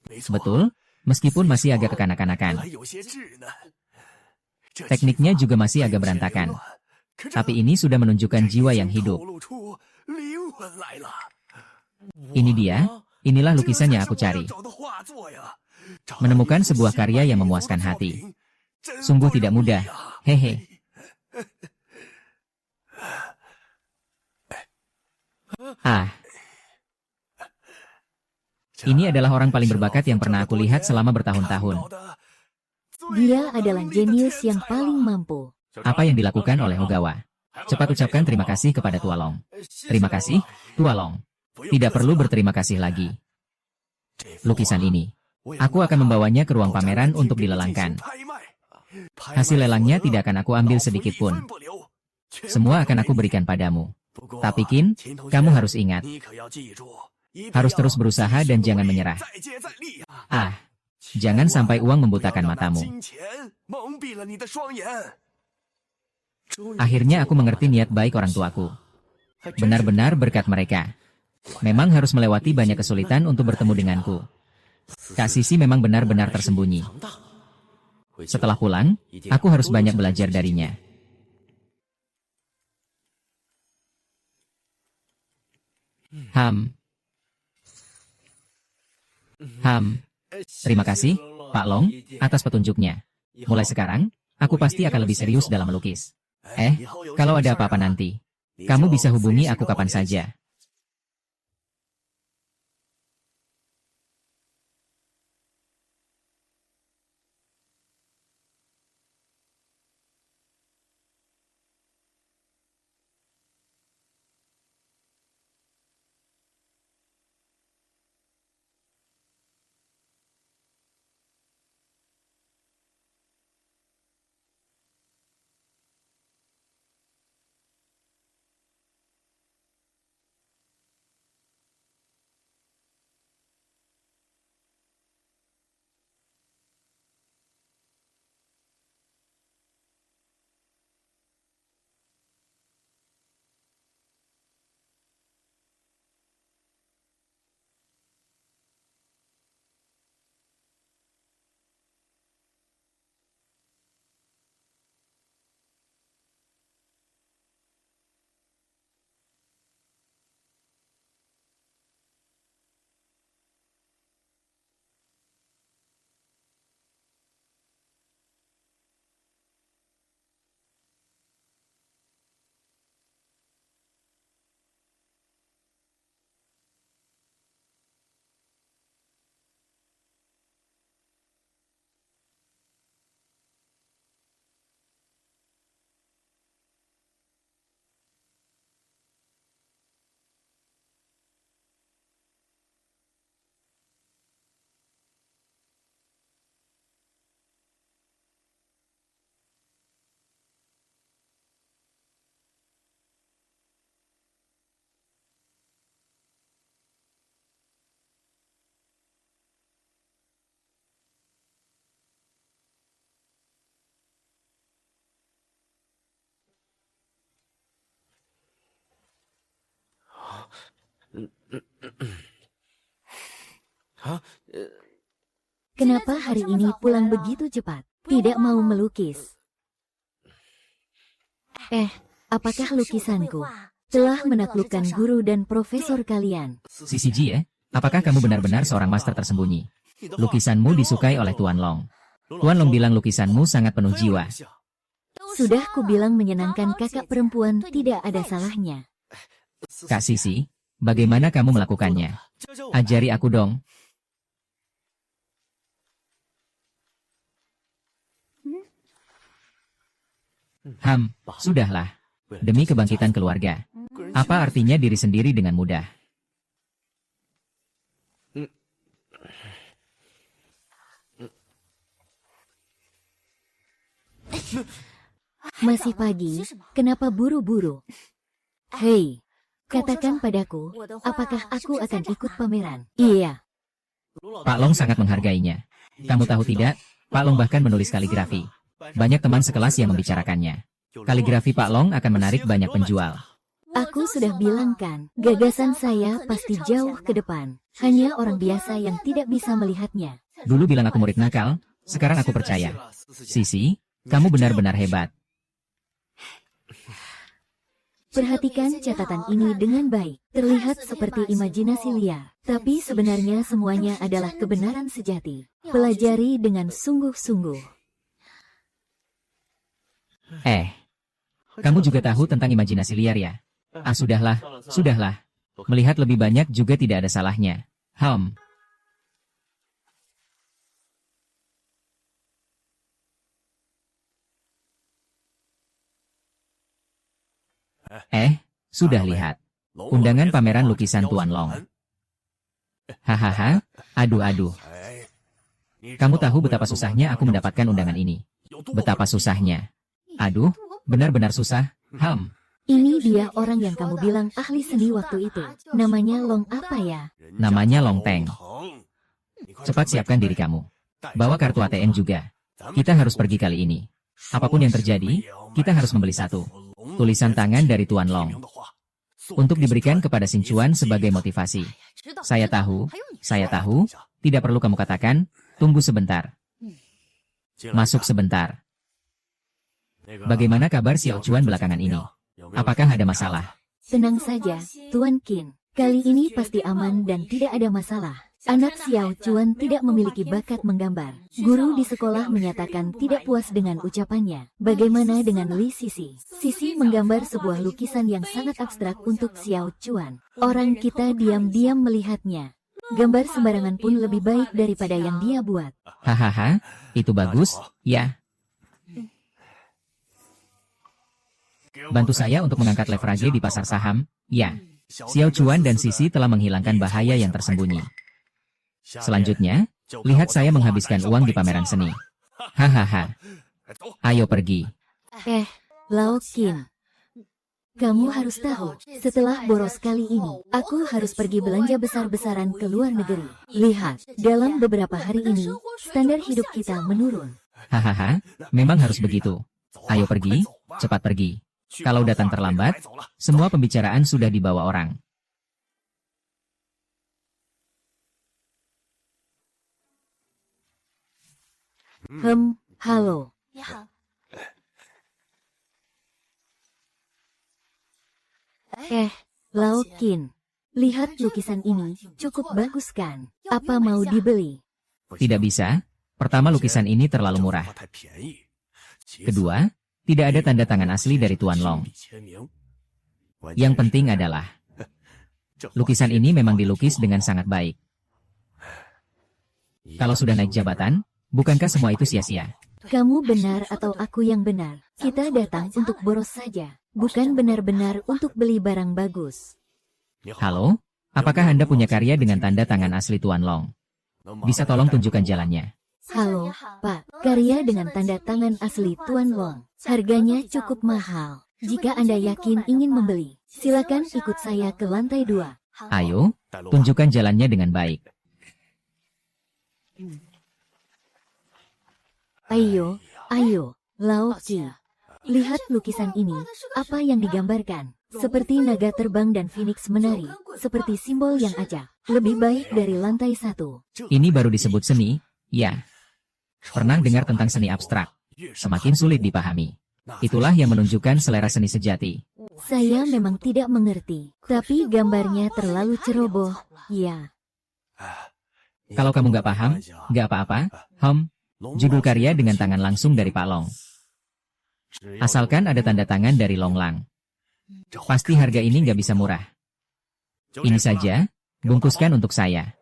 Betul, meskipun masih agak kekanak-kanakan. Tekniknya juga masih agak berantakan. Tapi ini sudah menunjukkan jiwa yang hidup. Ini dia, inilah lukisan yang aku cari. Menemukan sebuah karya yang memuaskan hati. Sungguh tidak mudah, hehe. Ini adalah orang paling berbakat yang pernah aku lihat selama bertahun-tahun. Dia adalah jenius yang paling mampu. Apa yang dilakukan oleh Ogawa? Cepat ucapkan terima kasih kepada Tua Long. Terima kasih, Tua Long. Tidak perlu berterima kasih lagi. Lukisan ini, aku akan membawanya ke ruang pameran untuk dilelangkan. Hasil lelangnya tidak akan aku ambil sedikit pun. Semua akan aku berikan padamu. Tapi Qin, kamu harus ingat. Harus terus berusaha dan jangan menyerah. Jangan sampai uang membutakan matamu. Akhirnya aku mengerti niat baik orang tuaku. Benar-benar berkat mereka. Memang harus melewati banyak kesulitan untuk bertemu denganku. Kak Sisi memang benar-benar tersembunyi. Setelah pulang, aku harus banyak belajar darinya. Terima kasih, Pak Long, atas petunjuknya. Mulai sekarang, aku pasti akan lebih serius dalam melukis. Kalau ada apa-apa nanti, kamu bisa hubungi aku kapan saja. Kenapa hari ini pulang begitu cepat? Tidak mau melukis. Apakah lukisanku telah menaklukkan guru dan profesor kalian? Sisi Jie, apakah kamu benar-benar seorang master tersembunyi? Lukisanmu disukai oleh Tuan Long. Tuan Long bilang lukisanmu sangat penuh jiwa. Sudah ku bilang menyenangkan kakak perempuan tidak ada salahnya. Kak Sisi, bagaimana kamu melakukannya? Ajari aku dong. Sudahlah. Demi kebangkitan keluarga. Apa artinya diri sendiri dengan mudah? Masih pagi, kenapa buru-buru? Hei, katakan padaku, apakah aku akan ikut pameran? Iya. Pak Long sangat menghargainya. Kamu tahu tidak, Pak Long bahkan menulis kaligrafi. Banyak teman sekelas yang membicarakannya. Kaligrafi Pak Long akan menarik banyak penjual. Aku sudah bilang kan, gagasan saya pasti jauh ke depan. Hanya orang biasa yang tidak bisa melihatnya. Dulu bilang aku murid nakal, sekarang aku percaya. Sisi, kamu benar-benar hebat. Perhatikan catatan ini dengan baik. Terlihat seperti imajinasi liar, tapi sebenarnya semuanya adalah kebenaran sejati. Pelajari dengan sungguh-sungguh. Kamu juga tahu tentang imajinasi liar ya? Sudahlah. Melihat lebih banyak juga tidak ada salahnya. Sudah lihat. Undangan pameran lukisan Tuan Long. Hahaha, aduh. Kamu tahu betapa susahnya aku mendapatkan undangan ini. Betapa susahnya. Aduh, benar-benar susah. Ini dia orang yang kamu bilang ahli seni waktu itu. Namanya Long apa ya? Namanya Long Teng. Cepat siapkan diri kamu. Bawa kartu ATM juga. Kita harus pergi kali ini. Apapun yang terjadi, kita harus membeli satu. Tulisan tangan dari Tuan Long. Untuk diberikan kepada Sinchuan sebagai motivasi. Saya tahu, tidak perlu kamu katakan, tunggu sebentar. Masuk sebentar. Bagaimana kabar Xiao Chuan belakangan ini? Apakah ada masalah? Tenang saja, Tuan Qin. Kali ini pasti aman dan tidak ada masalah. Anak Xiao Chuan tidak memiliki bakat menggambar. Guru di sekolah menyatakan tidak puas dengan ucapannya. Bagaimana dengan Li Sisi? Sisi menggambar sebuah lukisan yang sangat abstrak untuk Xiao Chuan. Orang kita diam-diam melihatnya. Gambar sembarangan pun lebih baik daripada yang dia buat. Hahaha, itu bagus, ya. Bantu saya untuk mengangkat leverage di pasar saham, ya. Xiao Chuan dan Sisi telah menghilangkan bahaya yang tersembunyi. Selanjutnya, lihat saya menghabiskan uang di pameran seni. Hahaha. Ayo pergi. Lao Qin. Kamu harus tahu, setelah boros kali ini, aku harus pergi belanja besar-besaran ke luar negeri. Lihat, dalam beberapa hari ini, standar hidup kita menurun. Hahaha, memang harus begitu. Ayo pergi, cepat pergi. Kalau datang terlambat, semua pembicaraan sudah dibawa orang. Halo. Lao Qin. Lihat lukisan ini, cukup bagus kan? Apa mau dibeli? Tidak bisa. Pertama, lukisan ini terlalu murah. Kedua, tidak ada tanda tangan asli dari Tuan Long. Yang penting adalah, lukisan ini memang dilukis dengan sangat baik. Kalau sudah naik jabatan, bukankah semua itu sia-sia? Kamu benar atau aku yang benar? Kita datang untuk boros saja, bukan benar-benar untuk beli barang bagus. Halo, apakah Anda punya karya dengan tanda tangan asli Tuan Long? Bisa tolong tunjukkan jalannya? Halo, Pak. Karya dengan tanda tangan asli Tuan Long. Harganya cukup mahal. Jika Anda yakin ingin membeli, silakan ikut saya ke lantai 2. Ayo, tunjukkan jalannya dengan baik. Ayo, Lao Qin. Lihat lukisan ini, apa yang digambarkan? Seperti naga terbang dan phoenix menari, seperti simbol yang acak. Lebih baik dari lantai 1. Ini baru disebut seni, ya. Pernah dengar tentang seni abstrak? Semakin sulit dipahami. Itulah yang menunjukkan selera seni sejati. Saya memang tidak mengerti, tapi gambarnya terlalu ceroboh, ya. Kalau kamu nggak paham, nggak apa-apa. Judul karya dengan tangan langsung dari Pak Long. Asalkan ada tanda tangan dari Long Lang. Pasti harga ini nggak bisa murah. Ini saja, bungkuskan untuk saya.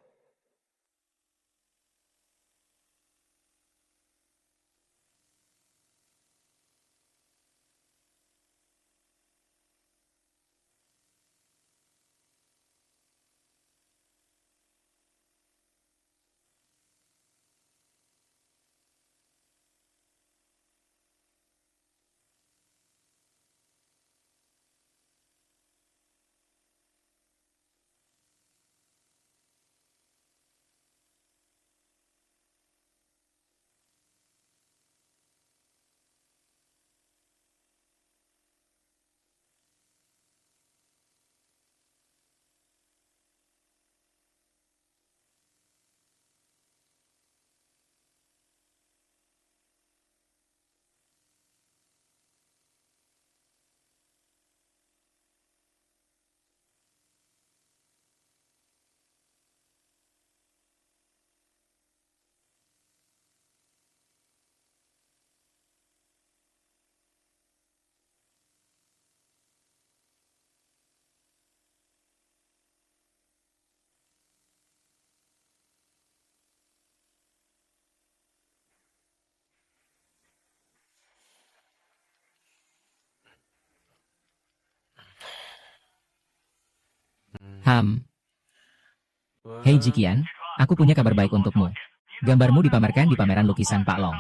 Hei Jikian, aku punya kabar baik untukmu. Gambarmu dipamerkan di pameran lukisan Pak Long.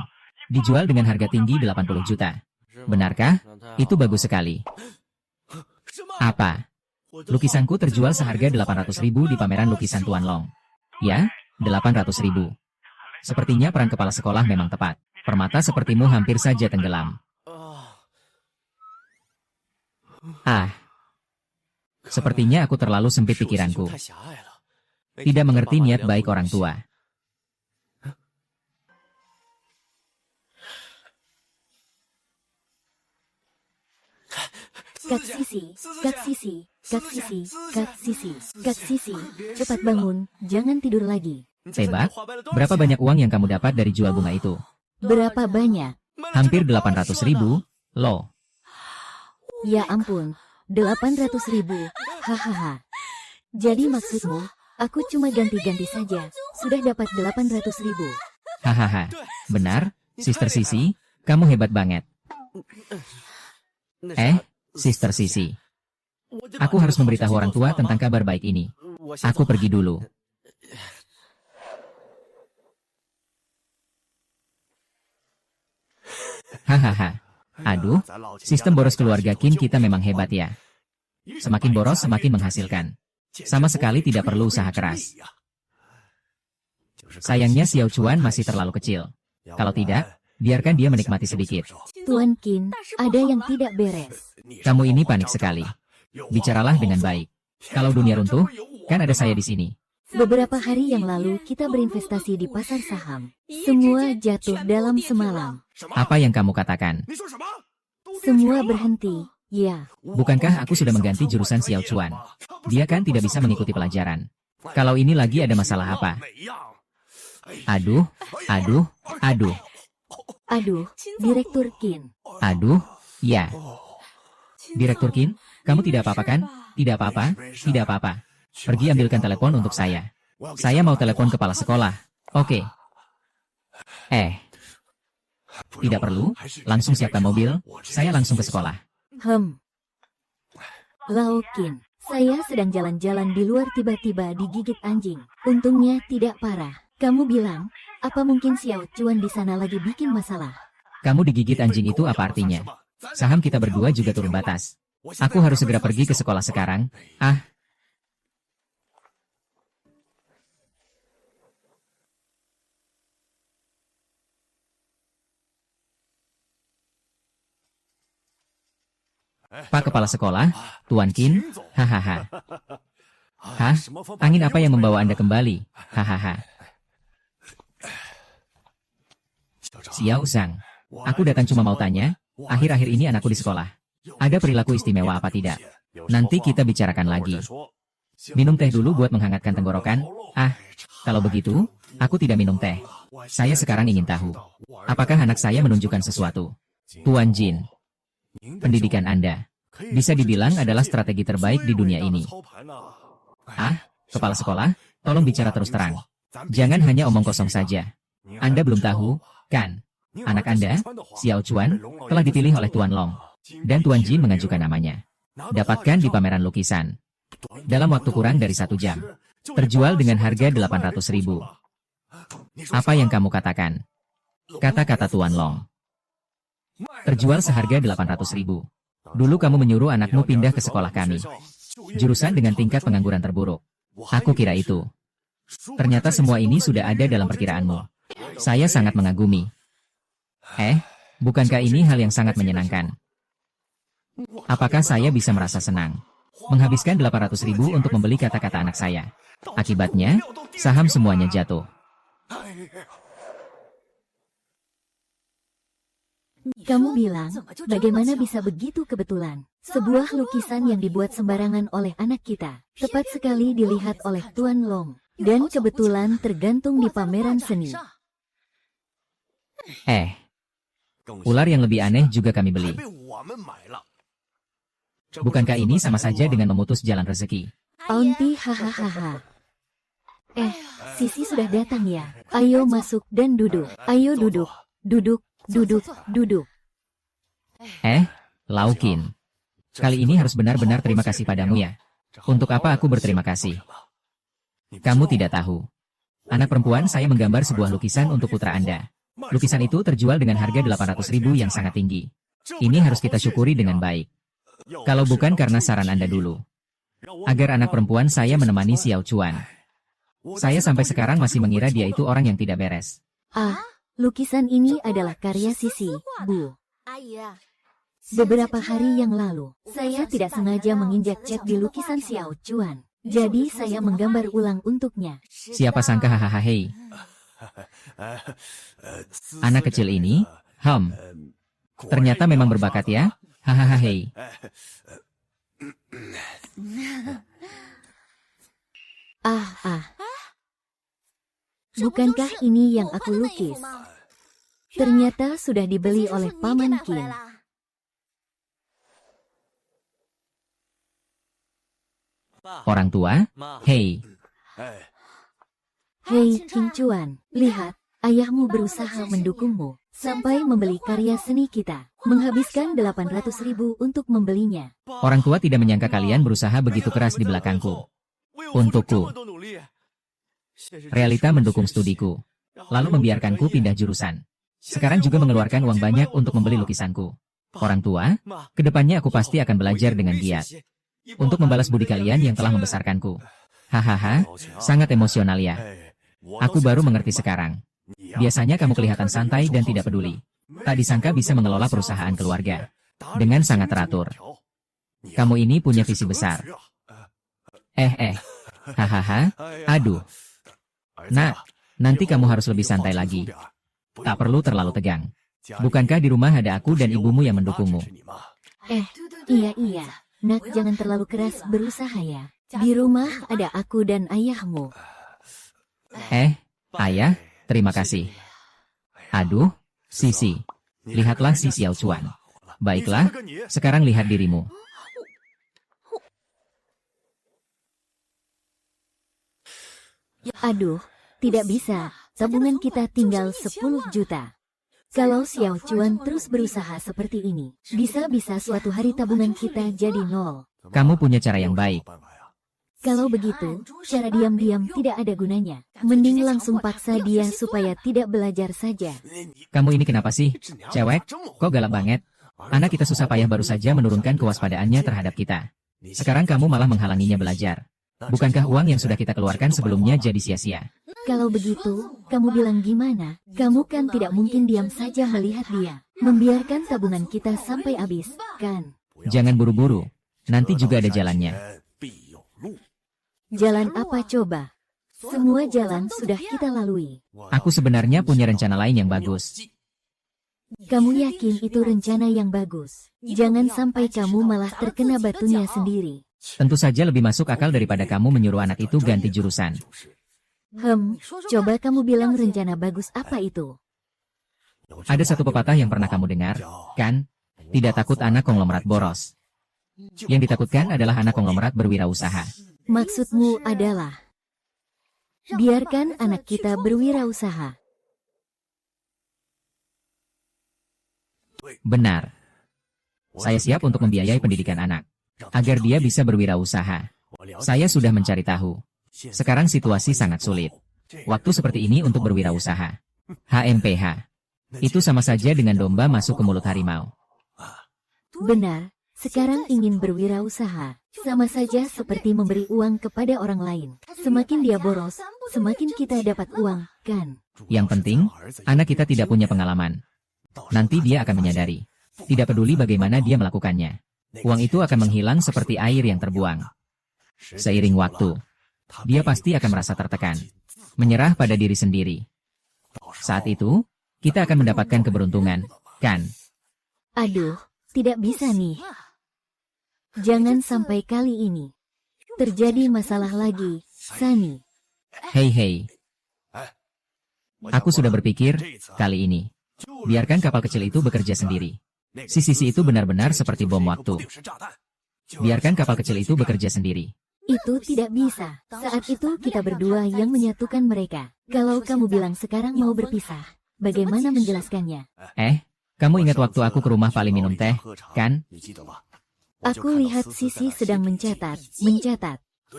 Dijual dengan harga tinggi 80 juta. Benarkah? Itu bagus sekali. Apa? Lukisanku terjual seharga 800 ribu di pameran lukisan Tuan Long. Ya, 800 ribu. Sepertinya peran kepala sekolah memang tepat. Permata sepertimu hampir saja tenggelam. Sepertinya aku terlalu sempit pikiranku. Tidak mengerti niat baik orang tua. Kak Sisi, cepat bangun, jangan tidur lagi. Tebak, berapa banyak uang yang kamu dapat dari jual bunga itu? Berapa banyak? Hampir 800 ribu, loh. Ya ampun, 800 ribu, hahaha. Jadi maksudmu, aku cuma ganti-ganti saja, sudah dapat 800 ribu. Hahaha, benar, Sister Sisi, kamu hebat banget. Sister Sisi. Aku harus memberitahu orang tua tentang kabar baik ini. Aku pergi dulu. Hahaha. Aduh, sistem boros keluarga Qin kita memang hebat ya. Semakin boros semakin menghasilkan. Sama sekali tidak perlu usaha keras. Sayangnya Xiao Chuan masih terlalu kecil. Kalau tidak, biarkan dia menikmati sedikit. Tuan Qin, ada yang tidak beres. Kamu ini panik sekali. Bicaralah dengan baik. Kalau dunia runtuh, kan ada saya di sini. Beberapa hari yang lalu kita berinvestasi di pasar saham. Semua jatuh dalam semalam. Apa yang kamu katakan? Semua berhenti, ya. Bukankah aku sudah mengganti jurusan Xiao Chuan? Dia kan tidak bisa mengikuti pelajaran. Kalau ini lagi ada masalah apa? Aduh, Direktur Qin. Aduh, ya. Direktur Qin, kamu tidak apa-apa kan? Tidak apa-apa, tidak apa-apa. Pergi ambilkan telepon untuk saya. Saya mau telepon kepala sekolah. Oke. Tidak perlu, langsung siapkan mobil, saya langsung ke sekolah. Lao Qin, saya sedang jalan-jalan di luar tiba-tiba digigit anjing. Untungnya tidak parah. Kamu bilang, apa mungkin Xiao Chuan di sana lagi bikin masalah? Kamu digigit anjing itu apa artinya? Saham kita berdua juga turun batas. Aku harus segera pergi ke sekolah sekarang. Pak Kepala Sekolah, Tuan Qin, hahaha. Hah? Angin apa yang membawa Anda kembali? Hahaha. Xiao Zhang. Aku datang cuma mau tanya, akhir-akhir ini anakku di sekolah. Ada perilaku istimewa apa tidak? Nanti kita bicarakan lagi. Minum teh dulu buat menghangatkan tenggorokan. Ah, kalau begitu, aku tidak minum teh. Saya sekarang ingin tahu, apakah anak saya menunjukkan sesuatu? Tuan Jin, pendidikan Anda bisa dibilang adalah strategi terbaik di dunia ini. Ah, kepala sekolah, tolong bicara terus terang. Jangan hanya omong kosong saja. Anda belum tahu, kan? Anak Anda, Xiao Chuan, telah dipilih oleh Tuan Long. Dan Tuan Jin mengajukan namanya. Dapatkan di pameran lukisan. Dalam waktu kurang dari 1 jam. Terjual dengan harga 800.000. Apa yang kamu katakan? Kata-kata Tuan Long. Terjual seharga 800.000. Dulu kamu menyuruh anakmu pindah ke sekolah kami. Jurusan dengan tingkat pengangguran terburuk. Aku kira itu. Ternyata semua ini sudah ada dalam perkiraanmu. Saya sangat mengagumi. Bukankah ini hal yang sangat menyenangkan? Apakah saya bisa merasa senang? Menghabiskan 800.000 untuk membeli kata-kata anak saya. Akibatnya, saham semuanya jatuh. Kamu bilang, bagaimana bisa begitu kebetulan? Sebuah lukisan yang dibuat sembarangan oleh anak kita, tepat sekali dilihat oleh Tuan Long, dan kebetulan tergantung di pameran seni. Ular yang lebih aneh juga kami beli. Bukankah ini sama saja dengan memutus jalan rezeki? Auntie, hahaha. Sisi sudah datang ya. Ayo masuk dan duduk. Ayo duduk. Duduk, duduk, duduk. Laukin. Kali ini harus benar-benar terima kasih padamu ya. Untuk apa aku berterima kasih? Kamu tidak tahu. Anak perempuan saya menggambar sebuah lukisan untuk putra Anda. Lukisan itu terjual dengan harga 800.000 yang sangat tinggi. Ini harus kita syukuri dengan baik. Kalau bukan karena saran Anda dulu. Agar anak perempuan saya menemani Xiao Chuan. Saya sampai sekarang masih mengira dia itu orang yang tidak beres. Lukisan ini adalah karya Sisi, Bu. Beberapa hari yang lalu, saya tidak sengaja menginjak cat di lukisan Xiao Chuan. Jadi saya menggambar ulang untuknya. Siapa sangka hahaha hei. Anak kecil ini, ternyata memang berbakat ya. Hahaha hei. Bukankah ini yang aku lukis? Ternyata sudah dibeli oleh Paman Qin. Orang tua, hei. Hei Qin Chuan, lihat, ayahmu berusaha mendukungmu, sampai membeli karya seni kita, menghabiskan 800.000 untuk membelinya. Orang tua tidak menyangka kalian berusaha begitu keras di belakangku. Untukku. Realita mendukung studiku. Lalu membiarkanku pindah jurusan. Sekarang juga mengeluarkan uang banyak untuk membeli lukisanku. Orang tua, kedepannya aku pasti akan belajar dengan giat. Untuk membalas budi kalian yang telah membesarkanku. Hahaha, sangat emosional ya. Aku baru mengerti sekarang. Biasanya kamu kelihatan santai dan tidak peduli. Tak disangka bisa mengelola perusahaan keluarga. Dengan sangat teratur. Kamu ini punya visi besar. Hahaha, aduh. Nah, nanti kamu harus lebih santai lagi. Tak perlu terlalu tegang. Bukankah di rumah ada aku dan ibumu yang mendukungmu? Iya. Nak, jangan terlalu keras berusaha ya. Di rumah ada aku dan ayahmu. Ayah, terima kasih. Aduh, Sisi. Lihatlah si Xiao Chuan. Baiklah, sekarang lihat dirimu. Aduh, tidak bisa. Tabungan kita tinggal 10 juta. Kalau Xiao Chuan terus berusaha seperti ini, bisa-bisa suatu hari tabungan kita jadi nol. Kamu punya cara yang baik. Kalau begitu, cara diam-diam tidak ada gunanya. Mending langsung paksa dia supaya tidak belajar saja. Kamu ini kenapa sih? Cewek, kok galak banget? Anak kita susah payah baru saja menurunkan kewaspadaannya terhadap kita. Sekarang kamu malah menghalanginya belajar. Bukankah uang yang sudah kita keluarkan sebelumnya jadi sia-sia? Kalau begitu, kamu bilang gimana? Kamu kan tidak mungkin diam saja melihat dia. Membiarkan tabungan kita sampai habis, kan? Jangan buru-buru. Nanti juga ada jalannya. Jalan apa coba? Semua jalan sudah kita lalui. Aku sebenarnya punya rencana lain yang bagus. Kamu yakin itu rencana yang bagus? Jangan sampai kamu malah terkena batunya sendiri. Tentu saja lebih masuk akal daripada kamu menyuruh anak itu ganti jurusan. Coba kamu bilang rencana bagus apa itu? Ada satu pepatah yang pernah kamu dengar, kan? Tidak takut anak konglomerat boros. Yang ditakutkan adalah anak konglomerat berwirausaha. Maksudmu adalah biarkan anak kita berwirausaha. Benar. Saya siap untuk membiayai pendidikan anak, agar dia bisa berwirausaha. Saya sudah mencari tahu. Sekarang situasi sangat sulit. Waktu seperti ini untuk berwirausaha. HMPH. Itu sama saja dengan domba masuk ke mulut harimau. Benar, sekarang ingin berwirausaha. Sama saja seperti memberi uang kepada orang lain. Semakin dia boros, semakin kita dapat uang, kan? Yang penting, anak kita tidak punya pengalaman. Nanti dia akan menyadari. Tidak peduli bagaimana dia melakukannya. Uang itu akan menghilang seperti air yang terbuang. Seiring waktu, dia pasti akan merasa tertekan. Menyerah pada diri sendiri. Saat itu, kita akan mendapatkan keberuntungan, kan? Aduh, tidak bisa nih. Jangan sampai kali ini terjadi masalah lagi, Sunny. Hei. Aku sudah berpikir, kali ini. Biarkan kapal kecil itu bekerja sendiri. Si Sisi itu benar-benar seperti bom waktu. Biarkan kapal kecil itu bekerja sendiri. Itu tidak bisa. Saat itu kita berdua yang menyatukan mereka. Kalau kamu bilang sekarang mau berpisah, bagaimana menjelaskannya? Kamu ingat waktu aku ke rumah Pali minum teh, kan? Aku lihat Sisi sedang mencatat.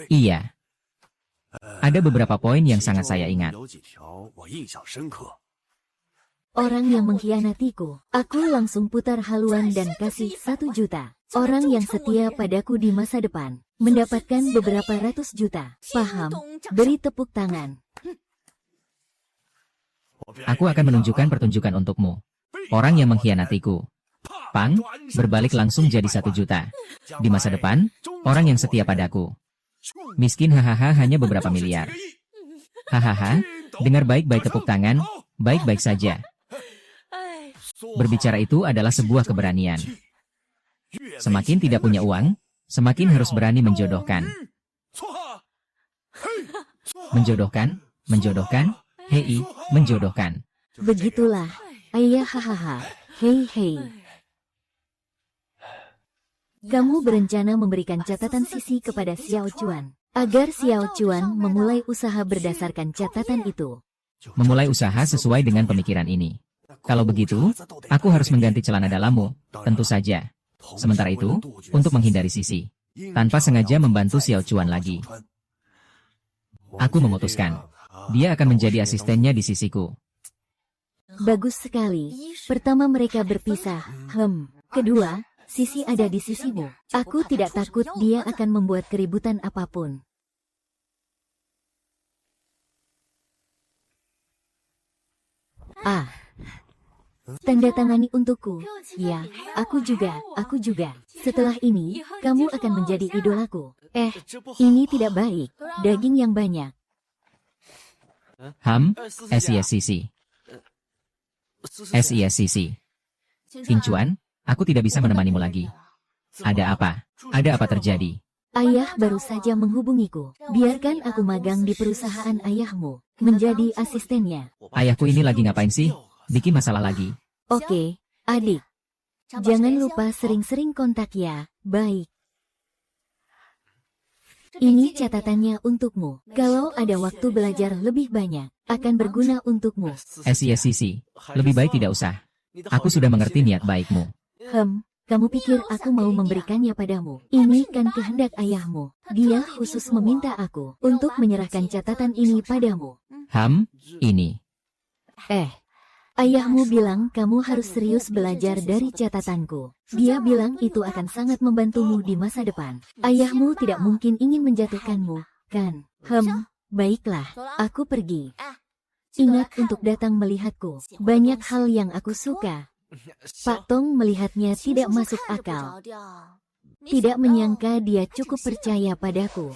Iya. Ada beberapa poin yang sangat saya ingat. Orang yang mengkhianatiku, aku langsung putar haluan dan kasih 1 juta. Orang yang setia padaku di masa depan, mendapatkan beberapa ratus juta. Paham? Beri tepuk tangan. Aku akan menunjukkan pertunjukan untukmu. Orang yang mengkhianatiku. Pang, berbalik langsung jadi 1 juta. Di masa depan, orang yang setia padaku. Miskin hahaha hanya beberapa miliar. Hahaha, dengar baik-baik tepuk tangan, baik-baik saja. Berbicara itu adalah sebuah keberanian. Semakin tidak punya uang, semakin harus berani menjodohkan. Menjodohkan, hei, menjodohkan. Begitulah, ayah hahaha, hei. Kamu berencana memberikan catatan Sisi kepada Xiao Chuan, agar Xiao Chuan memulai usaha berdasarkan catatan itu. Memulai usaha sesuai dengan pemikiran ini. Kalau begitu, aku harus mengganti celana dalammu, tentu saja. Sementara itu, untuk menghindari Sisi, tanpa sengaja membantu Xiao Chuan lagi. Aku memutuskan, dia akan menjadi asistennya di sisiku. Bagus sekali. Pertama mereka berpisah. Kedua, Sisi ada di sisimu. Aku tidak takut dia akan membuat keributan apapun. Tanda tangani untukku. Ya, aku juga. Setelah ini, kamu akan menjadi idolaku. Ini tidak baik. Daging yang banyak. SISCC. King Chuan, aku tidak bisa menemanimu lagi. Ada apa? Ada apa terjadi? Ayah baru saja menghubungiku. Biarkan aku magang di perusahaan ayahmu. Menjadi asistennya. Ayahku ini lagi ngapain sih? Bikin masalah lagi. Oke, adik. Jangan lupa sering-sering kontak ya. Baik. Ini catatannya untukmu. Kalau ada waktu belajar lebih banyak, akan berguna untukmu. SISCC, lebih baik tidak usah. Aku sudah mengerti niat baikmu. Kamu pikir aku mau memberikannya padamu? Ini kan kehendak ayahmu. Dia khusus meminta aku untuk menyerahkan catatan ini padamu. Ini. Ayahmu bilang kamu harus serius belajar dari catatanku. Dia bilang itu akan sangat membantumu di masa depan. Ayahmu tidak mungkin ingin menjatuhkanmu, kan? Baiklah, aku pergi. Ingat untuk datang melihatku. Banyak hal yang aku suka. Pak Tong melihatnya tidak masuk akal. Tidak menyangka dia cukup percaya padaku.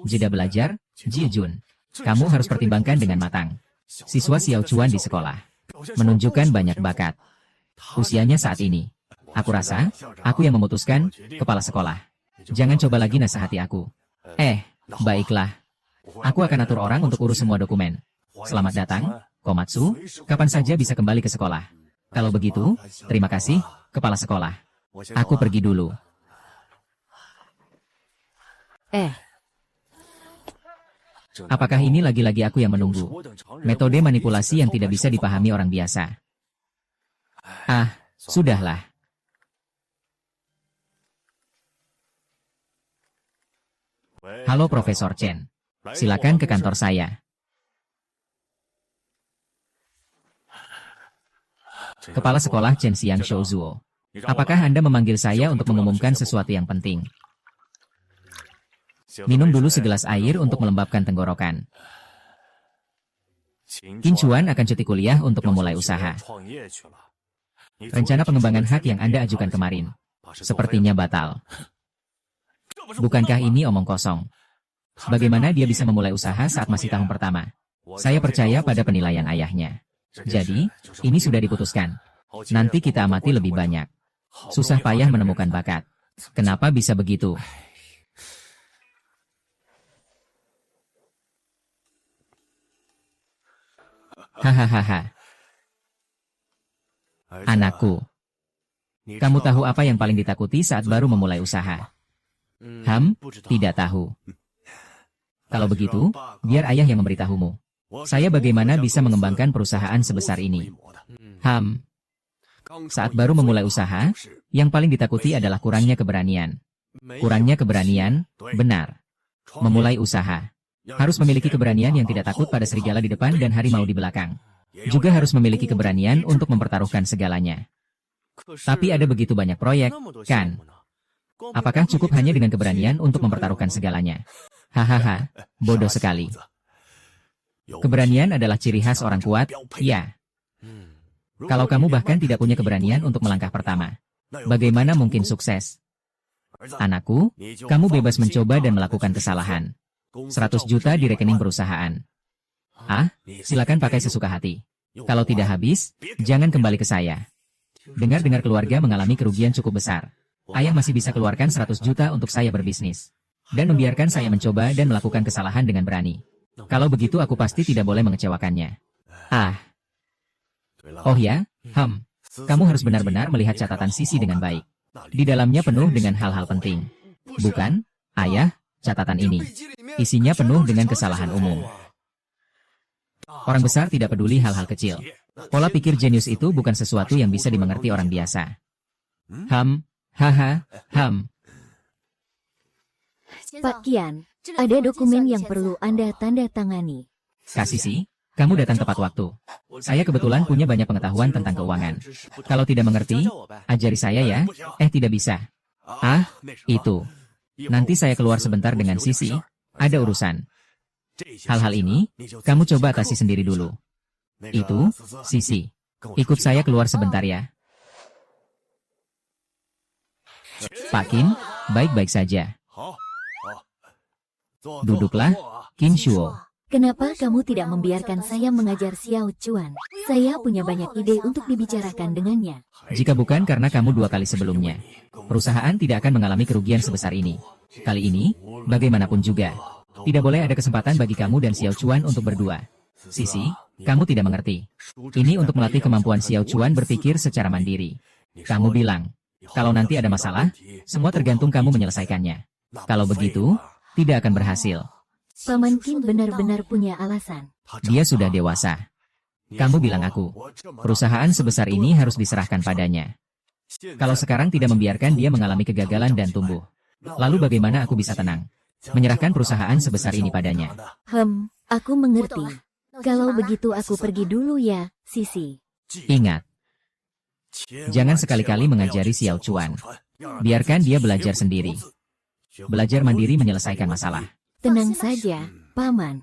Jeda belajar, Jun. Kamu harus pertimbangkan dengan matang. Siswa Xiao Chuan di sekolah menunjukkan banyak bakat. Usianya saat ini. Aku rasa, aku yang memutuskan, kepala sekolah. Jangan coba lagi nasihati aku. Baiklah. Aku akan atur orang untuk urus semua dokumen. Selamat datang, Komatsu. Kapan saja bisa kembali ke sekolah. Kalau begitu, terima kasih, kepala sekolah. Aku pergi dulu. Apakah ini lagi-lagi aku yang menunggu? Metode manipulasi yang tidak bisa dipahami orang biasa. Sudahlah. Halo Profesor Chen. Silakan ke kantor saya. Kepala Sekolah Chen Xiang Shouzuo. Apakah Anda memanggil saya untuk mengumumkan sesuatu yang penting? Minum dulu segelas air untuk melembabkan tenggorokan. Qin Chuan akan cuti kuliah untuk memulai usaha. Rencana pengembangan hak yang Anda ajukan kemarin sepertinya batal. Bukankah ini omong kosong? Bagaimana dia bisa memulai usaha saat masih tahun pertama? Saya percaya pada penilaian ayahnya. Jadi, ini sudah diputuskan. Nanti kita amati lebih banyak. Susah payah menemukan bakat. Kenapa bisa begitu? Hahaha. Anakku, kamu tahu apa yang paling ditakuti saat baru memulai usaha? Tidak tahu. Kalau begitu, biar ayah yang memberitahumu. Saya bagaimana bisa mengembangkan perusahaan sebesar ini? Saat baru memulai usaha, yang paling ditakuti adalah kurangnya keberanian. Kurangnya keberanian, benar. Memulai usaha. Harus memiliki keberanian yang tidak takut pada serigala di depan dan harimau di belakang. Juga harus memiliki keberanian untuk mempertaruhkan segalanya. Tapi ada begitu banyak proyek, kan? Apakah cukup hanya dengan keberanian untuk mempertaruhkan segalanya? Hahaha, bodoh sekali. Keberanian adalah ciri khas orang kuat, ya. Kalau kamu bahkan tidak punya keberanian untuk melangkah pertama, bagaimana mungkin sukses? Anakku, kamu bebas mencoba dan melakukan kesalahan. 100 juta di rekening perusahaan. Silakan pakai sesuka hati. Kalau tidak habis, jangan kembali ke saya. Dengar-dengar keluarga mengalami kerugian cukup besar. Ayah masih bisa keluarkan 100 juta untuk saya berbisnis. Dan membiarkan saya mencoba dan melakukan kesalahan dengan berani. Kalau begitu aku pasti tidak boleh mengecewakannya. Oh ya, kamu harus benar-benar melihat catatan Sisi dengan baik. Di dalamnya penuh dengan hal-hal penting. Bukan, ayah, catatan ini. Isinya penuh dengan kesalahan umum. Orang besar tidak peduli hal-hal kecil. Pola pikir jenius itu bukan sesuatu yang bisa dimengerti orang biasa. Pak Qian, ada dokumen yang perlu Anda tanda tangani. Kak Sisi, kamu datang tepat waktu. Saya kebetulan punya banyak pengetahuan tentang keuangan. Kalau tidak mengerti, ajari saya ya. Tidak bisa. Itu. Nanti saya keluar sebentar dengan Sisi. Ada urusan. Hal-hal ini, kamu coba atasi sendiri dulu. Itu, Sisi. Ikut saya keluar sebentar ya. Pak Qin, baik-baik saja. Duduklah, Qin Shuo. Kenapa kamu tidak membiarkan saya mengajar Xiao Chuan? Saya punya banyak ide untuk dibicarakan dengannya. Jika bukan karena kamu 2 kali sebelumnya, perusahaan tidak akan mengalami kerugian sebesar ini. Kali ini, bagaimanapun juga, tidak boleh ada kesempatan bagi kamu dan Xiao Chuan untuk berdua. Sisi, kamu tidak mengerti. Ini untuk melatih kemampuan Xiao Chuan berpikir secara mandiri. Kamu bilang, kalau nanti ada masalah, semua tergantung kamu menyelesaikannya. Kalau begitu, tidak akan berhasil. Paman Qin benar-benar punya alasan. Dia sudah dewasa. Kamu bilang aku, perusahaan sebesar ini harus diserahkan padanya. Kalau sekarang tidak membiarkan dia mengalami kegagalan dan tumbuh, lalu bagaimana aku bisa tenang? Menyerahkan perusahaan sebesar ini padanya. Aku mengerti. Kalau begitu aku pergi dulu ya, Sisi. Ingat, jangan sekali-kali mengajari Xiao Chuan. Biarkan dia belajar sendiri. Belajar mandiri menyelesaikan masalah. Tenang saja, Paman.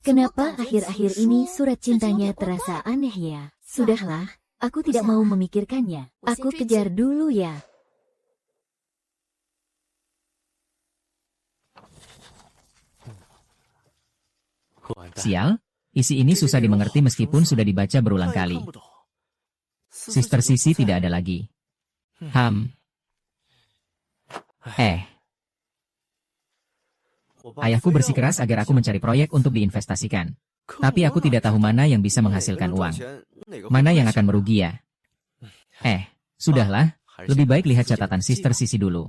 Kenapa akhir-akhir ini surat cintanya terasa aneh ya? Sudahlah, aku tidak mau memikirkannya. Aku kejar dulu ya. Sial, isi ini susah dimengerti meskipun sudah dibaca berulang kali. Sister Sisi tidak ada lagi. Ayahku bersikeras agar aku mencari proyek untuk diinvestasikan. Tapi aku tidak tahu mana yang bisa menghasilkan uang. Mana yang akan merugi ya? Sudahlah, lebih baik lihat catatan Sister Sisi dulu.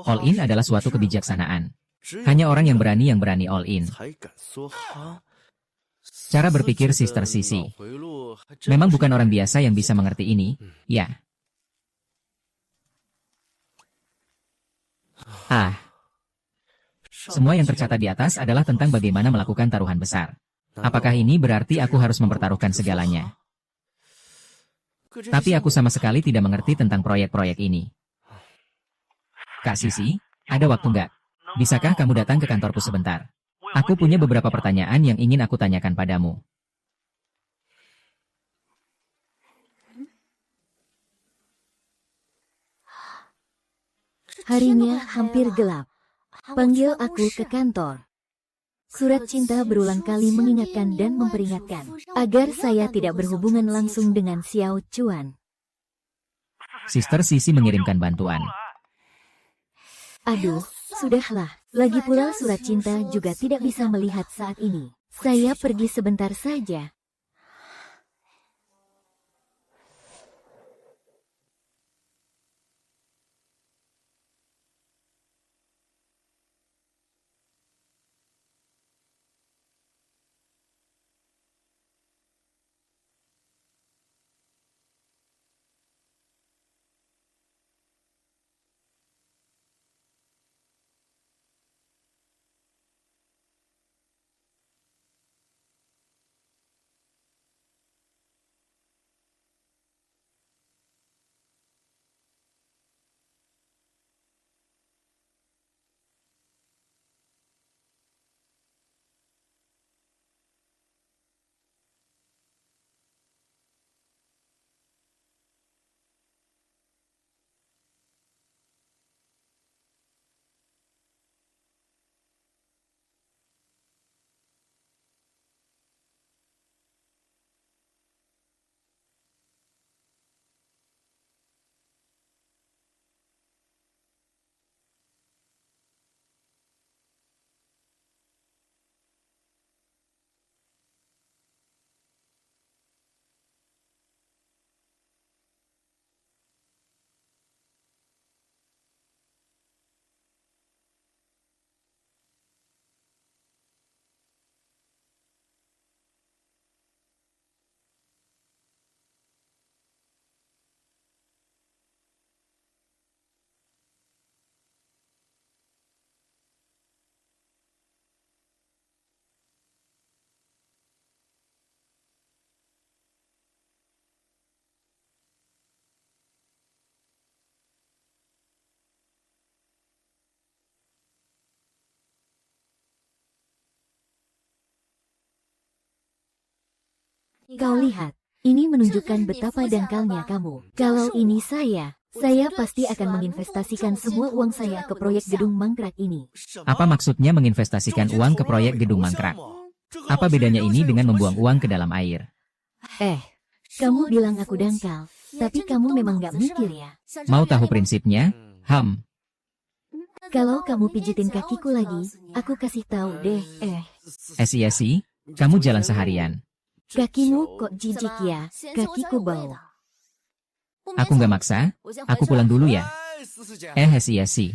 All in adalah suatu kebijaksanaan. Hanya orang yang berani all in. Cara berpikir Sister Sisi. Memang bukan orang biasa yang bisa mengerti ini, ya. Semua yang tercatat di atas adalah tentang bagaimana melakukan taruhan besar. Apakah ini berarti aku harus mempertaruhkan segalanya? Tapi aku sama sekali tidak mengerti tentang proyek-proyek ini. Kak Sisi, ada waktu nggak? Bisakah kamu datang ke kantorku sebentar? Aku punya beberapa pertanyaan yang ingin aku tanyakan padamu. Harinya hampir gelap. Panggil aku ke kantor. Surat cinta berulang kali mengingatkan dan memperingatkan agar saya tidak berhubungan langsung dengan Xiao Chuan. Sister Sisi mengirimkan bantuan. Aduh, sudahlah. Lagi pula surat cinta juga tidak bisa melihat saat ini. Saya pergi sebentar saja. Kau lihat, ini menunjukkan betapa dangkalnya kamu. Kalau ini saya pasti akan menginvestasikan semua uang saya ke proyek gedung mangkrak ini. Apa maksudnya menginvestasikan uang ke proyek gedung mangkrak? Apa bedanya ini dengan membuang uang ke dalam air? Kamu bilang aku dangkal, tapi kamu memang gak mikir ya. Mau tahu prinsipnya? Kalau kamu pijitin kakiku lagi, aku kasih tahu deh. Esi, kamu jalan seharian. Kakimu kok jijik ya, kakiku bau. Aku nggak maksa, aku pulang dulu ya. Esi.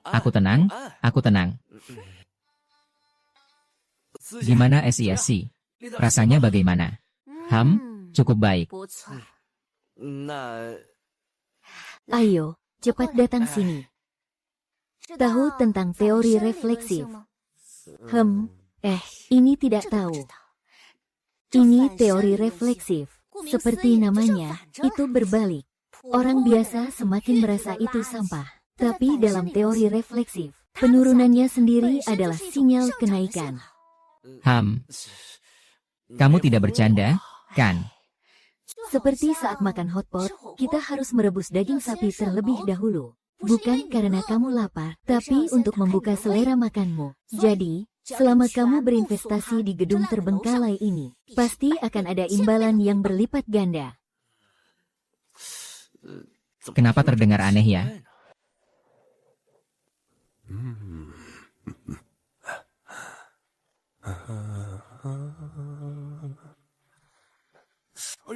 Aku tenang. Gimana Esi? Rasanya bagaimana? Cukup baik. Ayo, cepat datang sini. Tahu tentang teori refleksif? Ini tidak tahu. Ini teori refleksif. Seperti namanya, itu berbalik. Orang biasa semakin merasa itu sampah. Tapi dalam teori refleksif, penurunannya sendiri adalah sinyal kenaikan. Kamu tidak bercanda, kan? Seperti saat makan hotpot, kita harus merebus daging sapi terlebih dahulu. Bukan karena kamu lapar, tapi untuk membuka selera makanmu. Jadi, selama kamu berinvestasi di gedung terbengkalai ini, pasti akan ada imbalan yang berlipat ganda. Kenapa terdengar aneh ya?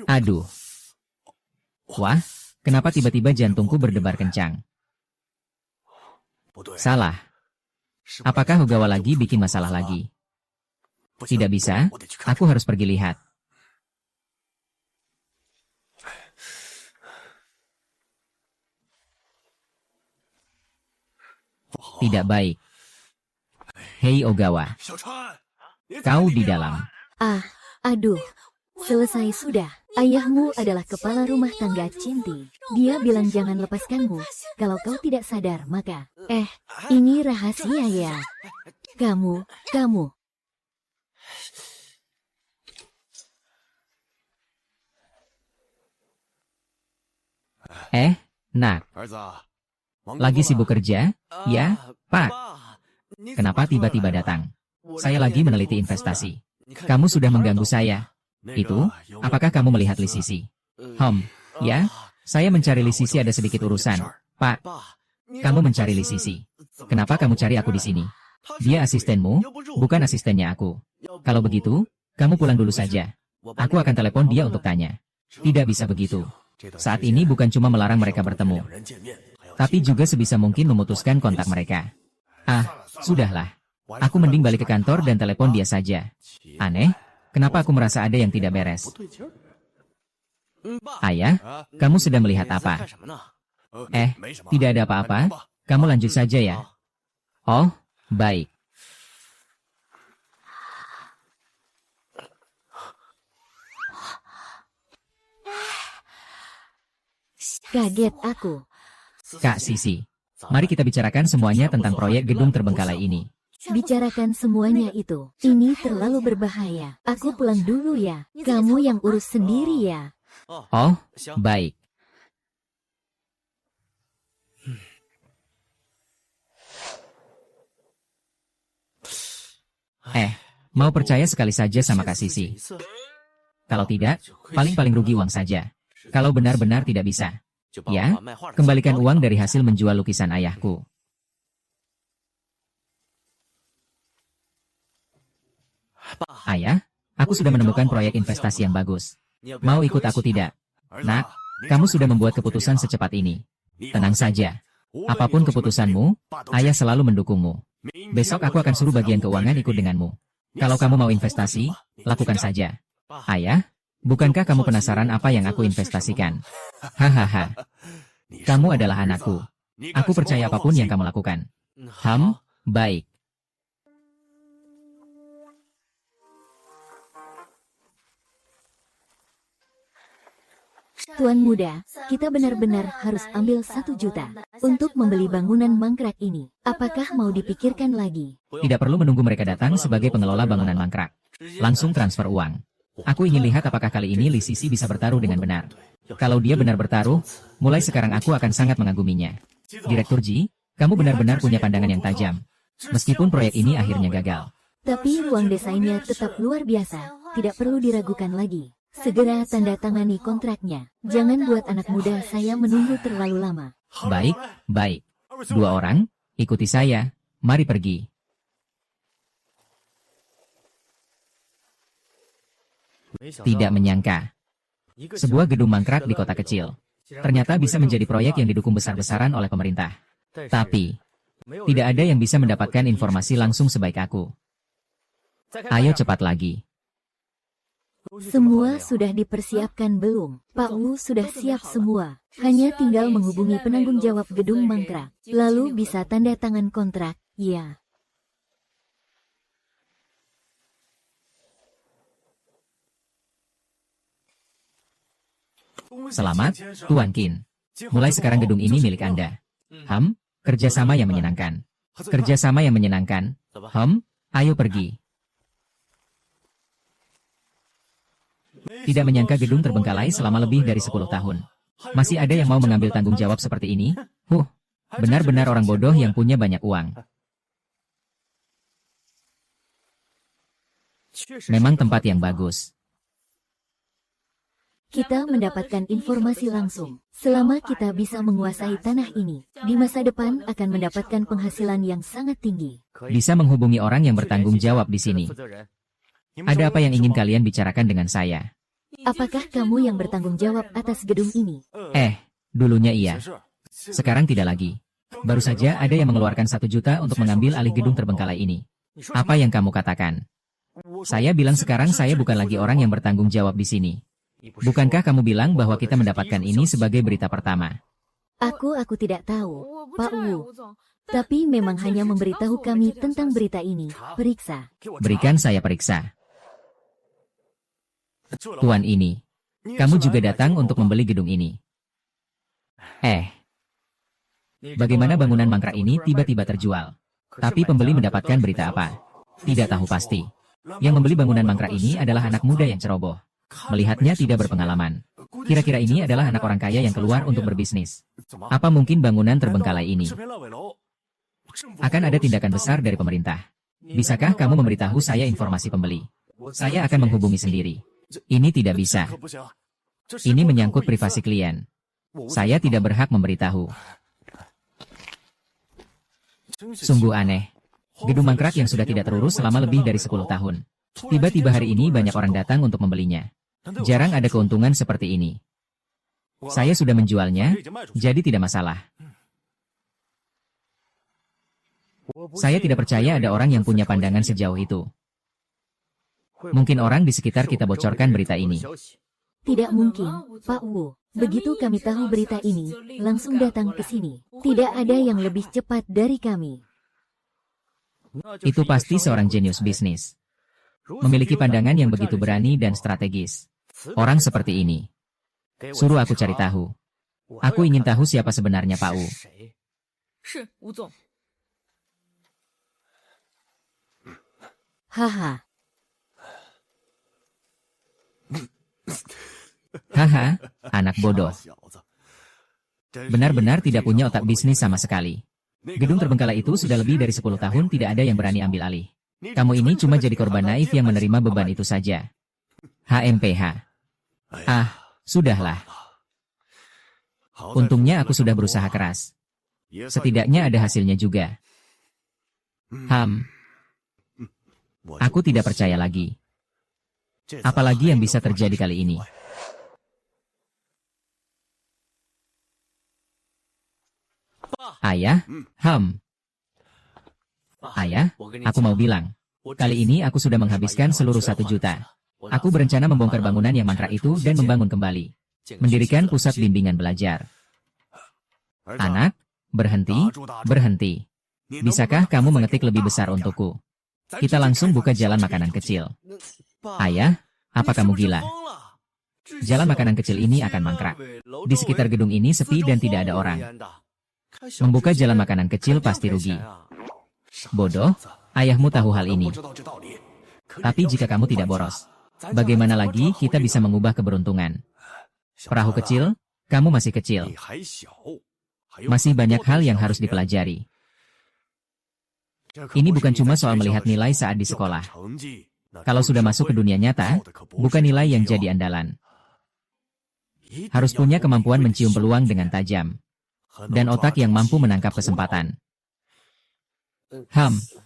Aduh. Wah, kenapa tiba-tiba jantungku berdebar kencang? Salah. Apakah Ogawa lagi bikin masalah lagi? Tidak bisa, aku harus pergi lihat. Tidak baik. Hei Ogawa, kau di dalam. Aduh. Selesai sudah. Ayahmu adalah kepala rumah tangga Cinti. Dia bilang jangan lepaskanmu. Kalau kau tidak sadar, maka... ini rahasia ya. Kamu... Nak. Lagi sibuk kerja? Ya, Pak. Kenapa tiba-tiba datang? Saya lagi meneliti investasi. Kamu sudah mengganggu saya. Itu, apakah kamu melihat Lisisi? Ya, saya mencari Lisisi ada sedikit urusan. Pak, kamu mencari Lisisi. Kenapa kamu cari aku di sini? Dia asistenmu, bukan asistennya aku. Kalau begitu, kamu pulang dulu saja. Aku akan telepon dia untuk tanya. Tidak bisa begitu. Saat ini bukan cuma melarang mereka bertemu, tapi juga sebisa mungkin memutuskan kontak mereka. Sudahlah. Aku mending balik ke kantor dan telepon dia saja. Aneh, kenapa aku merasa ada yang tidak beres? Ayah, kamu sedang melihat apa? Tidak ada apa-apa. Kamu lanjut saja ya. Oh, baik. Kaget aku. Kak Sisi, mari kita bicarakan semuanya tentang proyek gedung terbengkalai ini. Bicarakan semuanya itu. Ini terlalu berbahaya. Aku pulang dulu ya. Kamu yang urus sendiri ya. Oh, baik. Mau percaya sekali saja sama Kak Sisi. Kalau tidak, paling-paling rugi uang saja. Kalau benar-benar tidak bisa, ya, kembalikan uang dari hasil menjual lukisan ayahku. Ayah, aku sudah menemukan proyek investasi yang bagus. Mau ikut aku tidak? Nak, kamu sudah membuat keputusan secepat ini. Tenang saja. Apapun keputusanmu, ayah selalu mendukungmu. Besok aku akan suruh bagian keuangan ikut denganmu. Kalau kamu mau investasi, lakukan saja. Ayah, bukankah kamu penasaran apa yang aku investasikan? Hahaha. Kamu adalah anakku. Aku percaya apapun yang kamu lakukan. Baik. Tuan muda, kita benar-benar harus ambil 1 juta untuk membeli bangunan mangkrak ini. Apakah mau dipikirkan lagi? Tidak perlu menunggu mereka datang sebagai pengelola bangunan mangkrak. Langsung transfer uang. Aku ingin lihat apakah kali ini Lisisi bisa bertaruh dengan benar. Kalau dia benar bertaruh, mulai sekarang aku akan sangat mengaguminya. Direktur Ji, kamu benar-benar punya pandangan yang tajam. Meskipun proyek ini akhirnya gagal. Tapi ruang desainnya tetap luar biasa. Tidak perlu diragukan lagi. Segera tanda tangani kontraknya. Jangan buat anak muda saya menunggu terlalu lama. Baik, baik. 2 orang, ikuti saya. Mari pergi. Tidak menyangka. Sebuah gedung mangkrak di kota kecil. Ternyata bisa menjadi proyek yang didukung besar-besaran oleh pemerintah. Tapi, tidak ada yang bisa mendapatkan informasi langsung sebaik aku. Ayo cepat lagi. Semua sudah dipersiapkan belum? Pak Wu sudah siap semua. Hanya tinggal menghubungi penanggung jawab gedung mangkrak. Lalu bisa tanda tangan kontrak, ya. Selamat, Tuan Qin. Mulai sekarang gedung ini milik Anda. Kerjasama yang menyenangkan. Kerjasama yang menyenangkan. Ayo pergi. Tidak menyangka gedung terbengkalai selama lebih dari 10 tahun. Masih ada yang mau mengambil tanggung jawab seperti ini? Benar-benar orang bodoh yang punya banyak uang. Memang tempat yang bagus. Kita mendapatkan informasi langsung. Selama kita bisa menguasai tanah ini, di masa depan akan mendapatkan penghasilan yang sangat tinggi. Bisa menghubungi orang yang bertanggung jawab di sini. Ada apa yang ingin kalian bicarakan dengan saya? Apakah kamu yang bertanggung jawab atas gedung ini? Dulunya iya. Sekarang tidak lagi. Baru saja ada yang mengeluarkan 1 juta untuk mengambil alih gedung terbengkalai ini. Apa yang kamu katakan? Saya bilang sekarang saya bukan lagi orang yang bertanggung jawab di sini. Bukankah kamu bilang bahwa kita mendapatkan ini sebagai berita pertama? Aku tidak tahu, Pak Wu. Tapi memang hanya memberitahu kami tentang berita ini. Periksa. Berikan saya periksa. Tuan ini, kamu juga datang untuk membeli gedung ini. Bagaimana bangunan mangkrak ini tiba-tiba terjual? Tapi pembeli mendapatkan berita apa? Tidak tahu pasti. Yang membeli bangunan mangkrak ini adalah anak muda yang ceroboh. Melihatnya tidak berpengalaman. Kira-kira ini adalah anak orang kaya yang keluar untuk berbisnis. Apa mungkin bangunan terbengkalai ini? Akan ada tindakan besar dari pemerintah. Bisakah kamu memberitahu saya informasi pembeli? Saya akan menghubungi sendiri. Ini tidak bisa. Ini menyangkut privasi klien. Saya tidak berhak memberitahu. Sungguh aneh. Gedung mangkrak yang sudah tidak terurus selama lebih dari 10 tahun. Tiba-tiba hari ini banyak orang datang untuk membelinya. Jarang ada keuntungan seperti ini. Saya sudah menjualnya, jadi tidak masalah. Saya tidak percaya ada orang yang punya pandangan sejauh itu. Mungkin orang di sekitar kita bocorkan berita ini. Tidak mungkin, Pak Wu. Begitu kami tahu berita ini, langsung datang ke sini. Tidak ada yang lebih cepat dari kami. Itu pasti seorang jenius bisnis. Memiliki pandangan yang begitu berani dan strategis. Orang seperti ini. Suruh aku cari tahu. Aku ingin tahu siapa sebenarnya Pak Wu. Haha. Haha, anak bodoh. Benar-benar tidak punya otak bisnis sama sekali. Gedung terbengkalai itu sudah lebih dari 10 tahun tidak ada yang berani ambil alih. Kamu ini cuma jadi korban naif yang menerima beban itu saja. HMPH. Sudahlah. Untungnya aku sudah berusaha keras. Setidaknya ada hasilnya juga. Aku tidak percaya lagi. Apalagi yang bisa terjadi kali ini. Ayah, Ayah, aku mau bilang. Kali ini aku sudah menghabiskan seluruh 1 juta. Aku berencana membongkar bangunan yang mangkrak itu dan membangun kembali. Mendirikan pusat bimbingan belajar. Anak, berhenti. Bisakah kamu mengetik lebih besar untukku? Kita langsung buka jalan makanan kecil. Ayah, apa kamu gila? Jalan makanan kecil ini akan mangkrak. Di sekitar gedung ini sepi dan tidak ada orang. Membuka jalan makanan kecil pasti rugi. Bodoh, ayahmu tahu hal ini. Tapi jika kamu tidak boros, bagaimana lagi kita bisa mengubah keberuntungan? Perahu kecil, kamu masih kecil. Masih banyak hal yang harus dipelajari. Ini bukan cuma soal melihat nilai saat di sekolah. Kalau sudah masuk ke dunia nyata, bukan nilai yang jadi andalan. Harus punya kemampuan mencium peluang dengan tajam. Dan otak yang mampu menangkap kesempatan.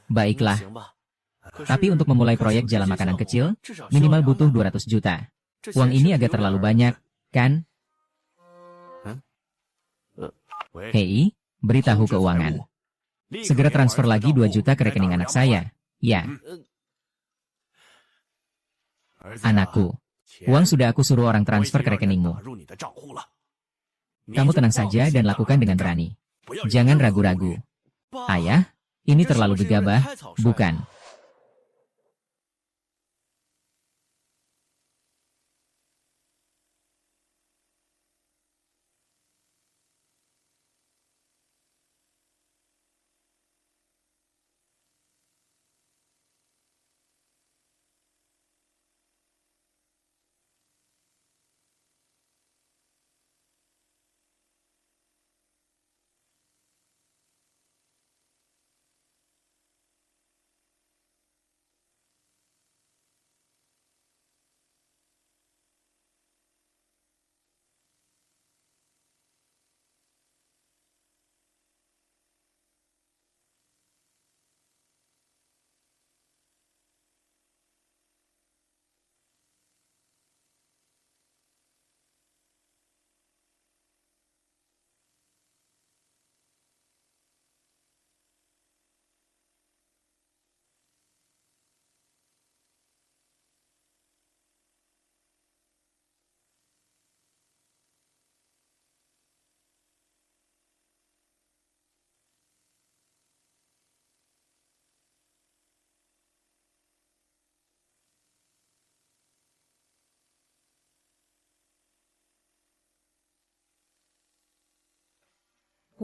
Baiklah. Tapi untuk memulai proyek jalan makanan kecil, minimal butuh 200 juta. Uang ini agak terlalu banyak, kan? Hei, beritahu keuangan. Segera transfer lagi 2 juta ke rekening anak saya. Ya. Anakku, uang sudah aku suruh orang transfer ke rekeningmu. Kamu tenang saja dan lakukan dengan berani. Jangan ragu-ragu. Ayah, ini terlalu gegabah, bukan?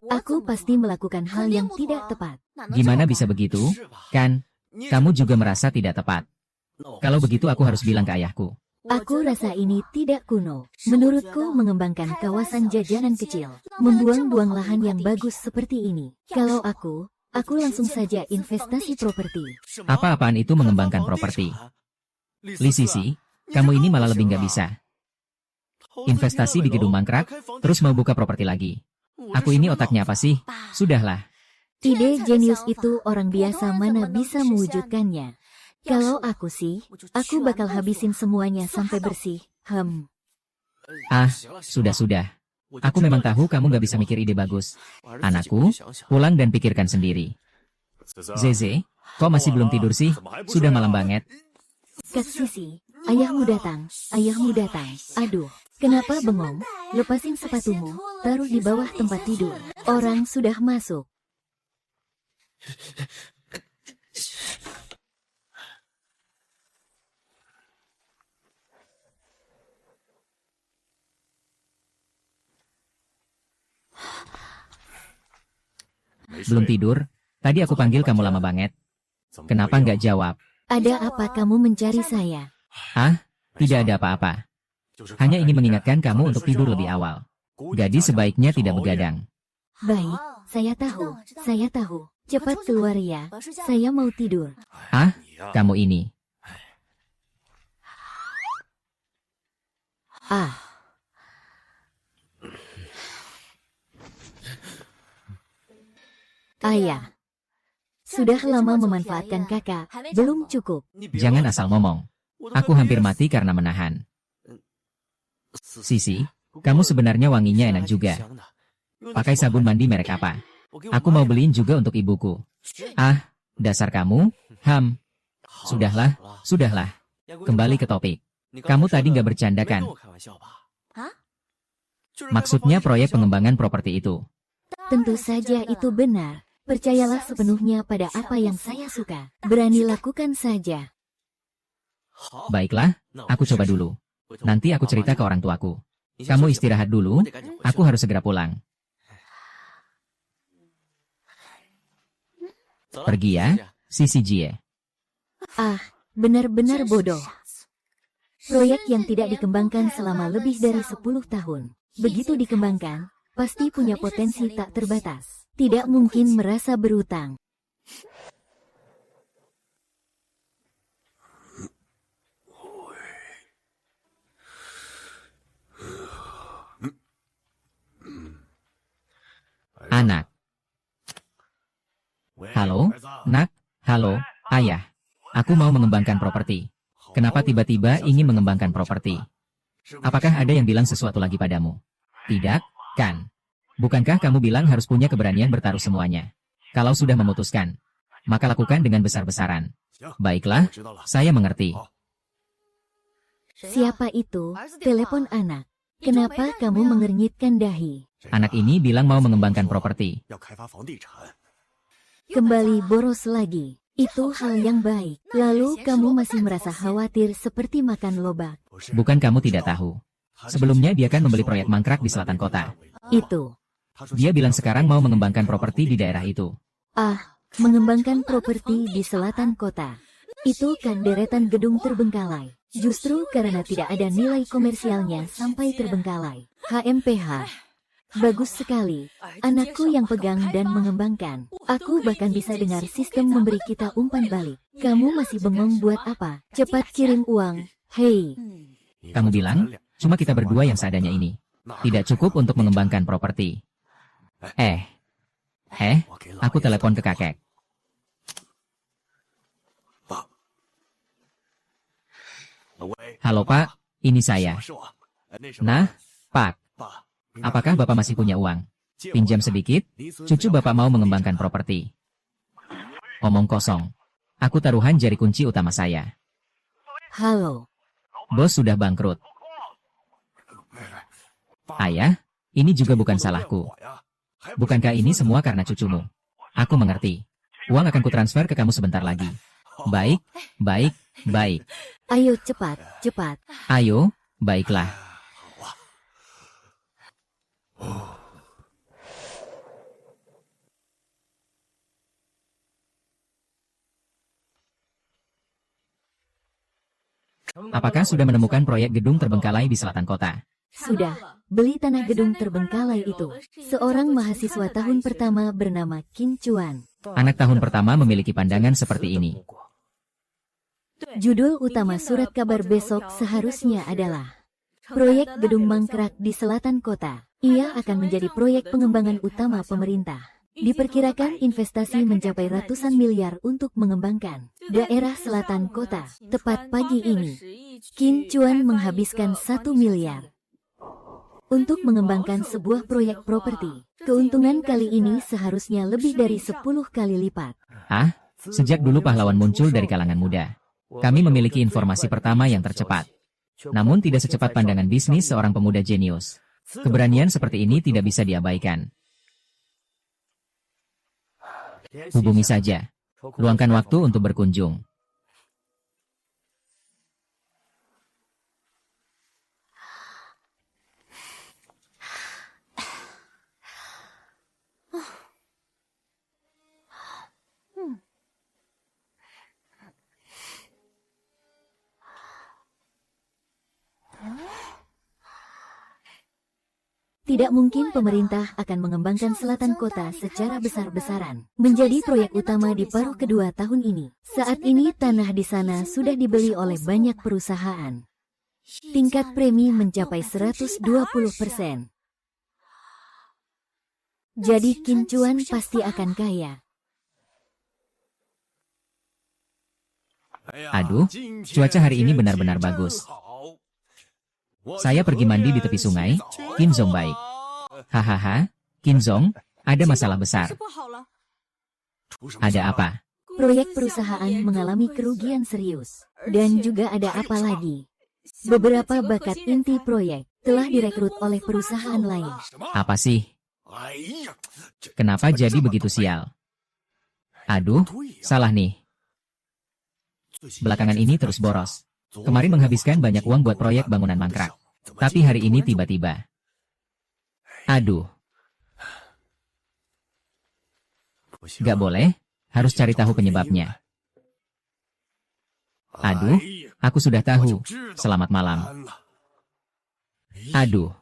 Aku pasti melakukan hal yang tidak tepat. Gimana bisa begitu? Kan, kamu juga merasa tidak tepat. Kalau begitu aku harus bilang ke ayahku. Aku rasa ini tidak kuno. Menurutku mengembangkan kawasan jajanan kecil, membuang-buang lahan yang bagus seperti ini. Kalau aku langsung saja investasi properti. Apa-apaan itu mengembangkan properti? Li Sisi, kamu ini malah lebih nggak bisa. Investasi di gedung mangkrak, terus mau buka properti lagi. Aku ini otaknya apa sih? Sudahlah. Ide jenius itu orang biasa mana bisa mewujudkannya. Kalau aku sih, aku bakal habisin semuanya sampai bersih. Ah, sudah. Aku memang tahu kamu nggak bisa mikir ide bagus. Anakku, pulang dan pikirkan sendiri. Zeze, kok masih belum tidur sih? Sudah malam banget. Kak Sisi, ayahmu datang. Aduh, kenapa bengong? Lepasin sepatumu, taruh di bawah tempat tidur. Orang sudah masuk. Belum tidur? Tadi aku panggil kamu lama banget. Kenapa nggak jawab? Ada apa kamu mencari saya? Ah, tidak ada apa-apa. Hanya ingin mengingatkan kamu untuk tidur lebih awal. Gadis sebaiknya tidak begadang. Baik, saya tahu. Cepat keluar ya, saya mau tidur. Ah, kamu ini. Ah, ayah. Sudah lama memanfaatkan kakak, belum cukup. Jangan asal ngomong. Aku hampir mati karena menahan. Sisi, kamu sebenarnya wanginya enak juga. Pakai sabun mandi merek apa? Aku mau beliin juga untuk ibuku. Ah, dasar kamu, Sudahlah. Kembali ke topik. Kamu tadi nggak bercanda kan? Maksudnya proyek pengembangan properti itu. Tentu saja itu benar. Percayalah sepenuhnya pada apa yang saya suka. Berani lakukan saja. Baiklah, aku coba dulu. Nanti aku cerita ke orang tuaku. Kamu istirahat dulu, aku harus segera pulang. Pergi ya, Sisi Jie. Ah, benar-benar bodoh. Proyek yang tidak dikembangkan selama lebih dari 10 tahun. Begitu dikembangkan, pasti punya potensi tak terbatas. Tidak mungkin merasa berutang. Anak. Halo, nak. Halo, ayah. Aku mau mengembangkan properti. Kenapa tiba-tiba ingin mengembangkan properti? Apakah ada yang bilang sesuatu lagi padamu? Tidak, kan? Bukankah kamu bilang harus punya keberanian bertaruh semuanya? Kalau sudah memutuskan, maka lakukan dengan besar-besaran. Baiklah, saya mengerti. Siapa itu? Telepon anak. Kenapa kamu mengernyitkan dahi? Anak ini bilang mau mengembangkan properti. Kembali boros lagi. Itu hal yang baik. Lalu kamu masih merasa khawatir seperti makan lobak. Bukan kamu tidak tahu. Sebelumnya dia kan membeli proyek mangkrak di selatan kota. Itu. Dia bilang sekarang mau mengembangkan properti di daerah itu. Ah, mengembangkan properti di selatan kota. Itu kan deretan gedung terbengkalai. Justru karena tidak ada nilai komersialnya sampai terbengkalai. HMPH. Bagus sekali. Anakku yang pegang dan mengembangkan. Aku bahkan bisa dengar sistem memberi kita umpan balik. Kamu masih bengong buat apa? Cepat kirim uang. Hei. Kamu bilang, cuma kita berdua yang seadanya ini. Tidak cukup untuk mengembangkan properti. Aku telepon ke kakek. Halo Pak, ini saya. Nah, Pak, apakah Bapak masih punya uang? Pinjam sedikit, cucu Bapak mau mengembangkan properti. Omong kosong. Aku taruhan jari kunci utama saya. Halo. Bos sudah bangkrut. Ayah, ini juga bukan salahku. Bukankah ini semua karena cucumu? Aku mengerti. Uang akan kutransfer ke kamu sebentar lagi. Baik. Ayo cepat. Ayo, baiklah. Apakah sudah menemukan proyek gedung terbengkalai di selatan kota? Sudah, beli tanah gedung terbengkalai itu. Seorang mahasiswa tahun pertama bernama Qin Chuan. Anak tahun pertama memiliki pandangan seperti ini. Judul utama surat kabar besok seharusnya adalah Proyek Gedung Mangkrak di Selatan Kota. Ia akan menjadi proyek pengembangan utama pemerintah. Diperkirakan investasi mencapai ratusan miliar untuk mengembangkan daerah selatan kota. Tepat pagi ini, Qin Chuan menghabiskan 1 miliar untuk mengembangkan sebuah proyek properti. Keuntungan kali ini seharusnya lebih dari 10 kali lipat. Sejak dulu pahlawan muncul dari kalangan muda. Kami memiliki informasi pertama yang tercepat. Namun tidak secepat pandangan bisnis seorang pemuda jenius. Keberanian seperti ini tidak bisa diabaikan. Hubungi saja. Luangkan waktu untuk berkunjung. Tidak mungkin pemerintah akan mengembangkan selatan kota secara besar-besaran menjadi proyek utama di paruh kedua tahun ini. Saat ini tanah di sana sudah dibeli oleh banyak perusahaan. Tingkat premi mencapai 120%. Jadi Qin Chuan pasti akan kaya. Aduh, cuaca hari ini benar-benar bagus. Saya pergi mandi di tepi sungai. Qin Zong baik. Hahaha, Qin Zong, ada masalah besar. Ada apa? Proyek perusahaan mengalami kerugian serius. Dan juga ada apa lagi? Beberapa bakat inti proyek telah direkrut oleh perusahaan lain. Apa sih? Kenapa jadi begitu sial? Aduh, salah nih. Belakangan ini terus boros. Kemarin menghabiskan banyak uang buat proyek bangunan mangkrak. Tapi hari ini tiba-tiba. Aduh. Gak boleh, harus cari tahu penyebabnya. Aduh, aku sudah tahu. Selamat malam. Aduh.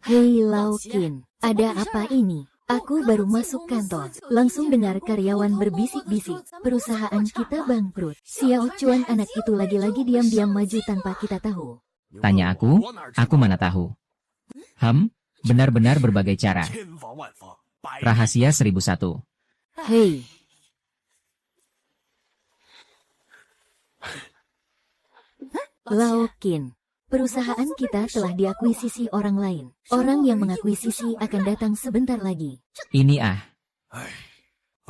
Hei Lau Qin, ada apa ini? Aku baru masuk kantor, langsung dengar karyawan berbisik-bisik. Perusahaan kita bangkrut. Xiao Chuan anak itu lagi-lagi diam-diam maju tanpa kita tahu. Tanya aku mana tahu. Benar-benar berbagai cara. Rahasia 1001. Hei. Lau Qin. Perusahaan kita telah diakuisisi orang lain. Orang yang mengakuisisi akan datang sebentar lagi. Ini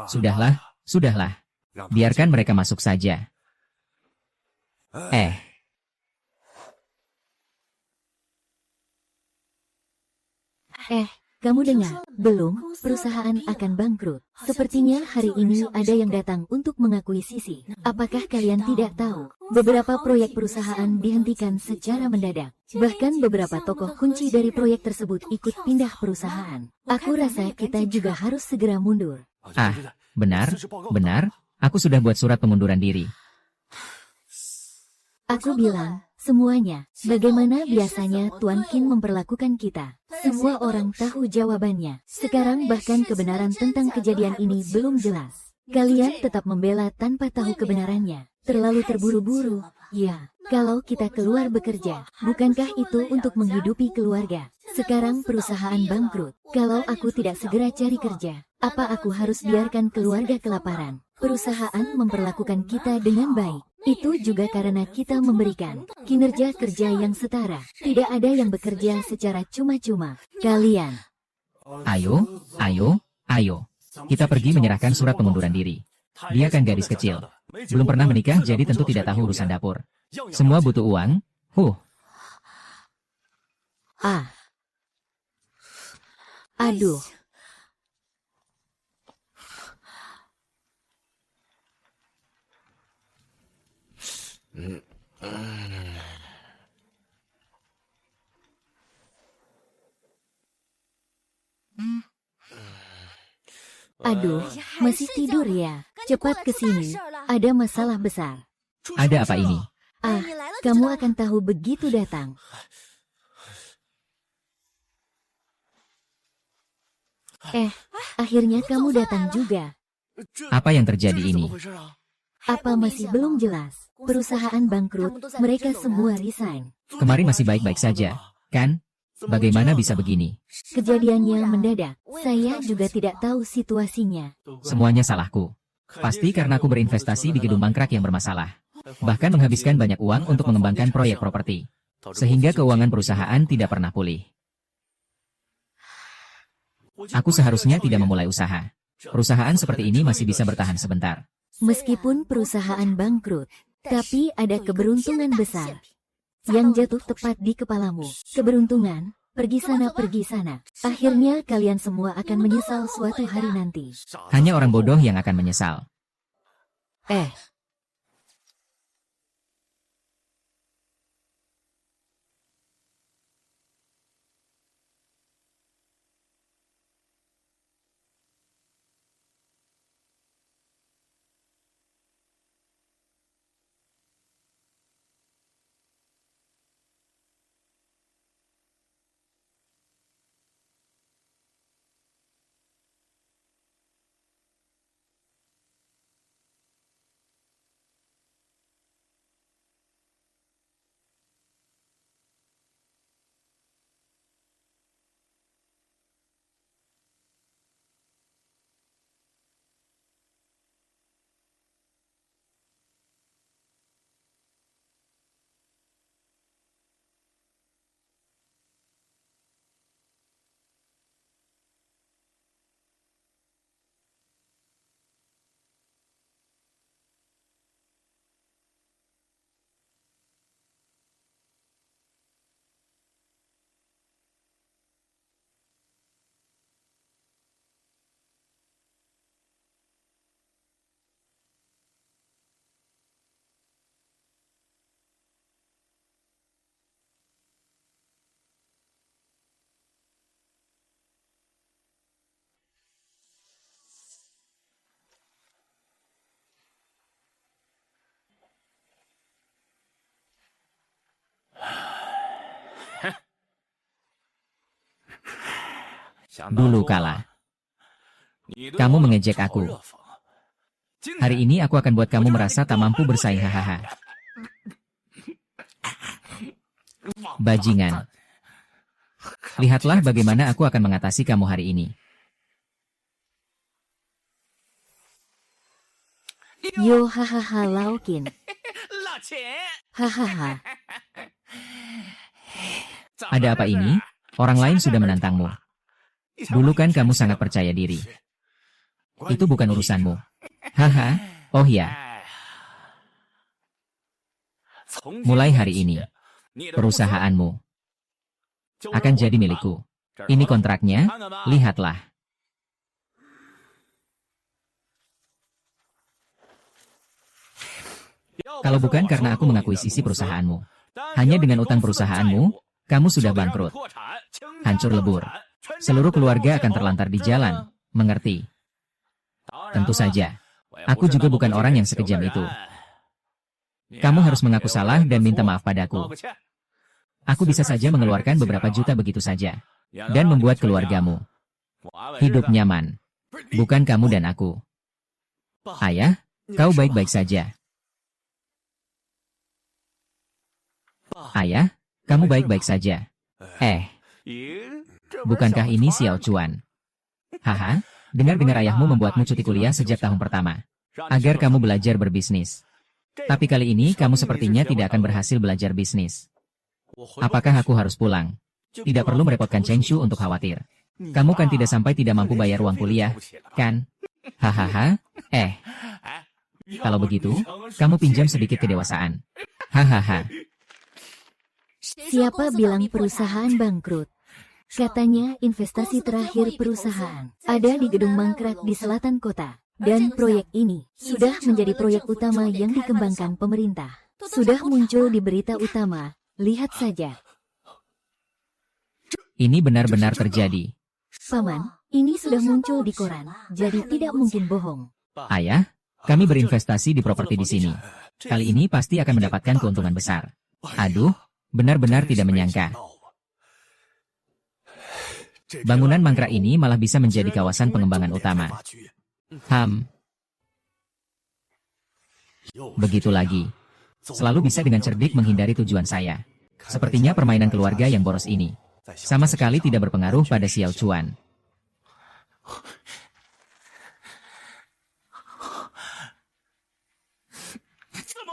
Sudahlah. Biarkan mereka masuk saja. Kamu dengar? Belum, perusahaan akan bangkrut. Sepertinya hari ini ada yang datang untuk mengakuisisi. Apakah kalian tidak tahu? Beberapa proyek perusahaan dihentikan secara mendadak. Bahkan beberapa tokoh kunci dari proyek tersebut ikut pindah perusahaan. Aku rasa kita juga harus segera mundur. Benar. Aku sudah buat surat pengunduran diri. Aku bilang, semuanya. Bagaimana biasanya Tuan Qin memperlakukan kita? Semua orang tahu jawabannya. Sekarang bahkan kebenaran tentang kejadian ini belum jelas. Kalian tetap membela tanpa tahu kebenarannya. Terlalu terburu-buru. Ya, kalau kita keluar bekerja, bukankah itu untuk menghidupi keluarga? Sekarang perusahaan bangkrut. Kalau aku tidak segera cari kerja, apa aku harus biarkan keluarga kelaparan? Perusahaan memperlakukan kita dengan baik. Itu juga karena kita memberikan kinerja kerja yang setara. Tidak ada yang bekerja secara cuma-cuma. Kalian. Ayo. Kita pergi menyerahkan surat pengunduran diri. Dia kan gadis kecil. Belum pernah menikah jadi tentu tidak tahu urusan dapur. Semua butuh uang. Aduh. Aduh, masih tidur ya? Cepat ke sini. Ada masalah besar. Ada apa ini? Ah, kamu akan tahu begitu datang. Akhirnya kamu datang juga. Apa yang terjadi ini? Apa masih belum jelas? Perusahaan bangkrut, mereka semua resign. Kemarin masih baik-baik saja, kan? Bagaimana bisa begini? Kejadiannya mendadak. Saya juga tidak tahu situasinya. Semuanya salahku. Pasti karena aku berinvestasi di gedung mangkrak yang bermasalah. Bahkan menghabiskan banyak uang untuk mengembangkan proyek properti. Sehingga keuangan perusahaan tidak pernah pulih. Aku seharusnya tidak memulai usaha. Perusahaan seperti ini masih bisa bertahan sebentar. Meskipun perusahaan bangkrut, tapi ada keberuntungan besar yang jatuh tepat di kepalamu. Keberuntungan, pergi sana. Akhirnya kalian semua akan menyesal suatu hari nanti. Hanya orang bodoh yang akan menyesal. Dulu kala, kamu mengejek aku. Hari ini aku akan buat kamu merasa tak mampu bersaing, hahaha. Bajingan. Lihatlah bagaimana aku akan mengatasi kamu hari ini. Yo hahaha Laokin. Hahaha. Ada apa ini? Orang lain sudah menantangmu. Dulu kan kamu sangat percaya diri. Itu bukan urusanmu. Haha, oh ya. Mulai hari ini, perusahaanmu akan jadi milikku. Ini kontraknya, lihatlah. Kalau bukan karena aku mengakuisisi perusahaanmu, hanya dengan utang perusahaanmu, kamu sudah bangkrut. Hancur lebur. Seluruh keluarga akan terlantar di jalan, mengerti? Tentu saja. Aku juga bukan orang yang sekejam itu. Kamu harus mengaku salah dan minta maaf padaku. Aku bisa saja mengeluarkan beberapa juta begitu saja. Dan membuat keluargamu hidup nyaman. Bukan kamu dan aku. Ayah, kau baik-baik saja. Ayah, kamu baik-baik saja. Bukankah ini Xiao Chuan? Haha, dengar-dengar ayahmu membuatmu cuti kuliah sejak tahun pertama. Agar kamu belajar berbisnis. Tapi kali ini kamu sepertinya tidak akan berhasil belajar bisnis. Apakah aku harus pulang? Tidak perlu merepotkan Cheng Shu untuk khawatir. Kamu kan tidak sampai tidak mampu bayar uang kuliah, kan? Hahaha, Kalau begitu, kamu pinjam sedikit kedewasaan. Hahaha. Siapa bilang perusahaan bangkrut? Katanya investasi terakhir perusahaan ada di gedung mangkrak di selatan kota. Dan proyek ini sudah menjadi proyek utama yang dikembangkan pemerintah. Sudah muncul di berita utama, lihat saja. Ini benar-benar terjadi. Paman, ini sudah muncul di koran, jadi tidak mungkin bohong. Ayah, Kami berinvestasi di properti di sini. Kali ini pasti akan mendapatkan keuntungan besar. Aduh, benar-benar tidak menyangka. Bangunan mangkrak ini malah bisa menjadi kawasan pengembangan utama. Begitu lagi. Selalu bisa dengan cerdik menghindari tujuan saya. Sepertinya permainan keluarga yang boros ini sama sekali tidak berpengaruh pada Xiao Chuan.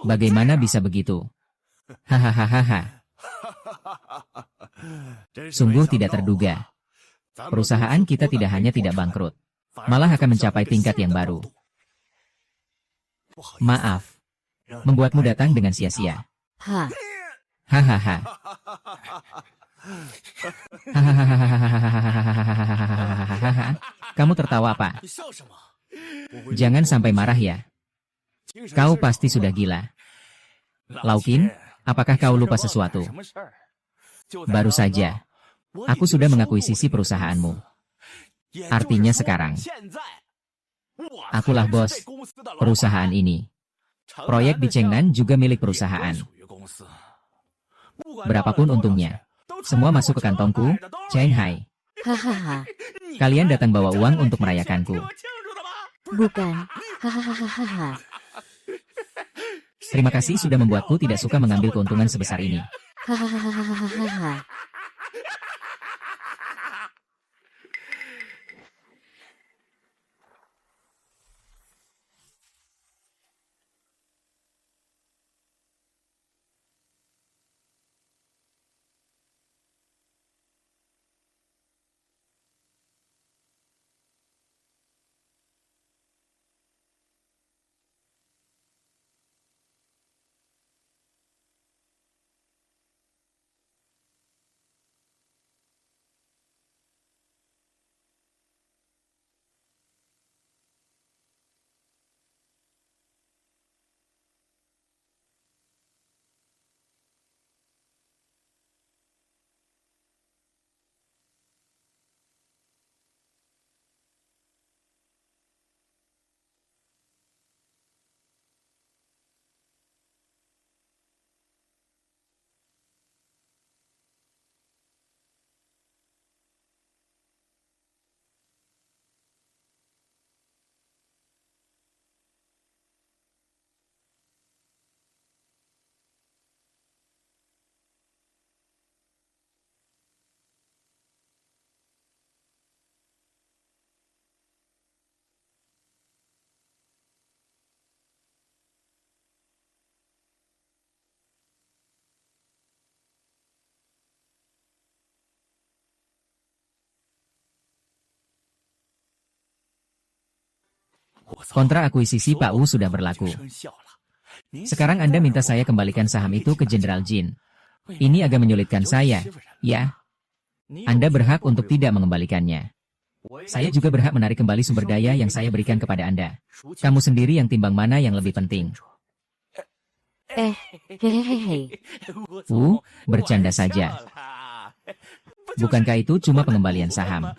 Bagaimana bisa begitu? Hahaha. Sungguh tidak terduga. Perusahaan kita tidak hanya tidak bangkrut, malah akan mencapai tingkat yang baru. Maaf, membuatmu datang dengan sia-sia. Hahaha. Kamu tertawa apa? Jangan sampai marah ya. Kau pasti sudah gila. Laukin, apakah kau lupa sesuatu? Baru saja. Aku sudah mengakuisisi perusahaanmu. Artinya sekarang, akulah bos perusahaan ini. Proyek di Chengnan juga milik perusahaan. Berapapun untungnya, semua masuk ke kantongku, Cheng Hai. Hahaha. Kalian datang bawa uang untuk merayakanku. Bukan. Hahaha. Terima kasih sudah membuatku tidak suka mengambil keuntungan sebesar ini. Hahaha. Kontrak akuisisi Pak Wu sudah berlaku. Sekarang Anda minta saya kembalikan saham itu ke Jenderal Jin. Ini agak menyulitkan saya, ya. Anda berhak untuk tidak mengembalikannya. Saya juga berhak menarik kembali sumber daya yang saya berikan kepada Anda. Kamu sendiri yang timbang mana yang lebih penting. Hehehe. Bercanda saja. Bukankah itu cuma pengembalian saham?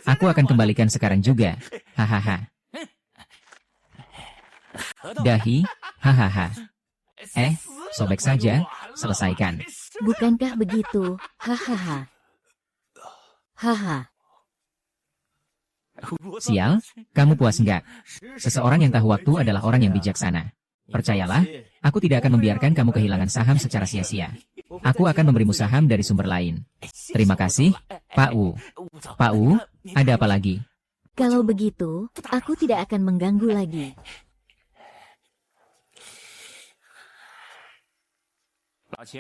Aku akan kembalikan sekarang juga. Hahaha. Dahi, hahaha. Sobek saja, selesaikan. Bukankah begitu? Hahaha. Haha. Sial, kamu puas enggak? Seseorang yang tahu waktu adalah orang yang bijaksana. Percayalah, aku tidak akan membiarkan kamu kehilangan saham secara sia-sia. Aku akan memberimu saham dari sumber lain. Terima kasih, Pak Wu. Pak Wu, ada apa lagi? Kalau begitu, aku tidak akan mengganggu lagi.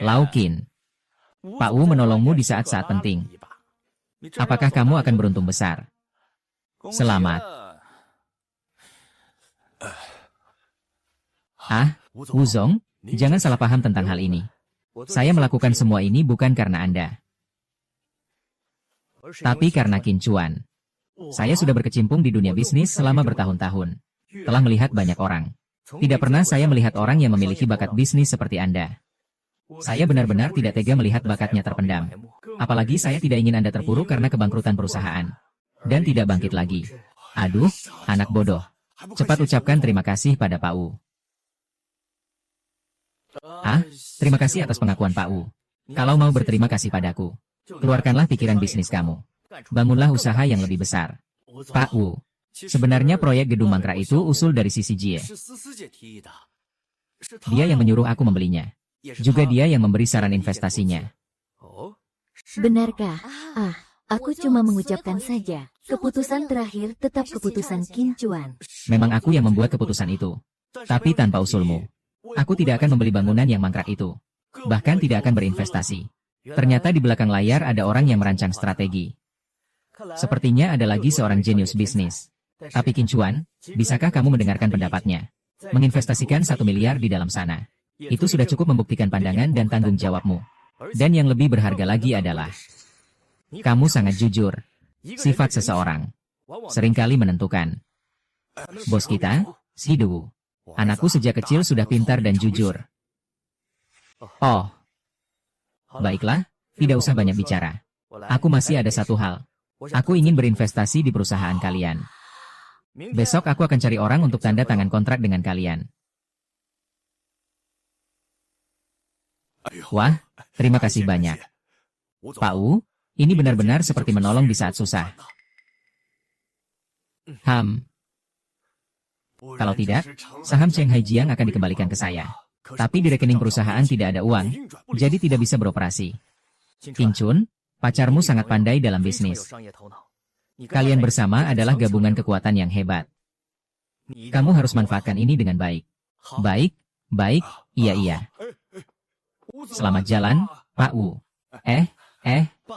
Laukin, Pak Wu menolongmu di saat-saat penting. Apakah kamu akan beruntung besar? Selamat. Wu Zong, jangan salah paham tentang hal ini. Saya melakukan semua ini bukan karena Anda, tapi karena Qin Chuan. Saya sudah berkecimpung di dunia bisnis selama bertahun-tahun. Telah melihat banyak orang. Tidak pernah saya melihat orang yang memiliki bakat bisnis seperti Anda. Saya benar-benar tidak tega melihat bakatnya terpendam. Apalagi saya tidak ingin Anda terpuruk karena kebangkrutan perusahaan. Dan tidak bangkit lagi. Aduh, anak bodoh. Cepat ucapkan terima kasih pada Pak Wu. Ah, terima kasih atas pengakuan Pak Wu. Kalau mau berterima kasih padaku, keluarkanlah pikiran bisnis kamu. Bangunlah usaha yang lebih besar. Pak Wu, sebenarnya proyek gedung mangkrak itu usul dari Sisi Jie. Dia yang menyuruh aku membelinya. Juga dia yang memberi saran investasinya. Benarkah? Ah, aku cuma mengucapkan saja. Keputusan terakhir tetap keputusan Qin Chuan. Memang aku yang membuat keputusan itu. Tapi tanpa usulmu, aku tidak akan membeli bangunan yang mangkrak itu. Bahkan tidak akan berinvestasi. Ternyata di belakang layar ada orang yang merancang strategi. Sepertinya ada lagi seorang jenius bisnis. Tapi Qin Chuan, bisakah kamu mendengarkan pendapatnya? Menginvestasikan 1 miliar di dalam sana. Itu sudah cukup membuktikan pandangan dan tanggung jawabmu. Dan yang lebih berharga lagi adalah, kamu sangat jujur. Sifat seseorang seringkali menentukan. Bos kita, Si Du. Anakku sejak kecil sudah pintar dan jujur. Oh. Baiklah, tidak usah banyak bicara. Aku masih ada satu hal. Aku ingin berinvestasi di perusahaan kalian. Besok aku akan cari orang untuk tanda tangan kontrak dengan kalian. Wah, terima kasih banyak. Pak Wu, ini benar-benar seperti menolong di saat susah. Kalau tidak, saham Cheng Hai Jiang akan dikembalikan ke saya. Tapi di rekening perusahaan tidak ada uang, jadi tidak bisa beroperasi. Qin Chun, pacarmu sangat pandai dalam bisnis. Kalian bersama adalah gabungan kekuatan yang hebat. Kamu harus manfaatkan ini dengan baik. Baik, baik, iya. Selamat jalan, Pak Wu.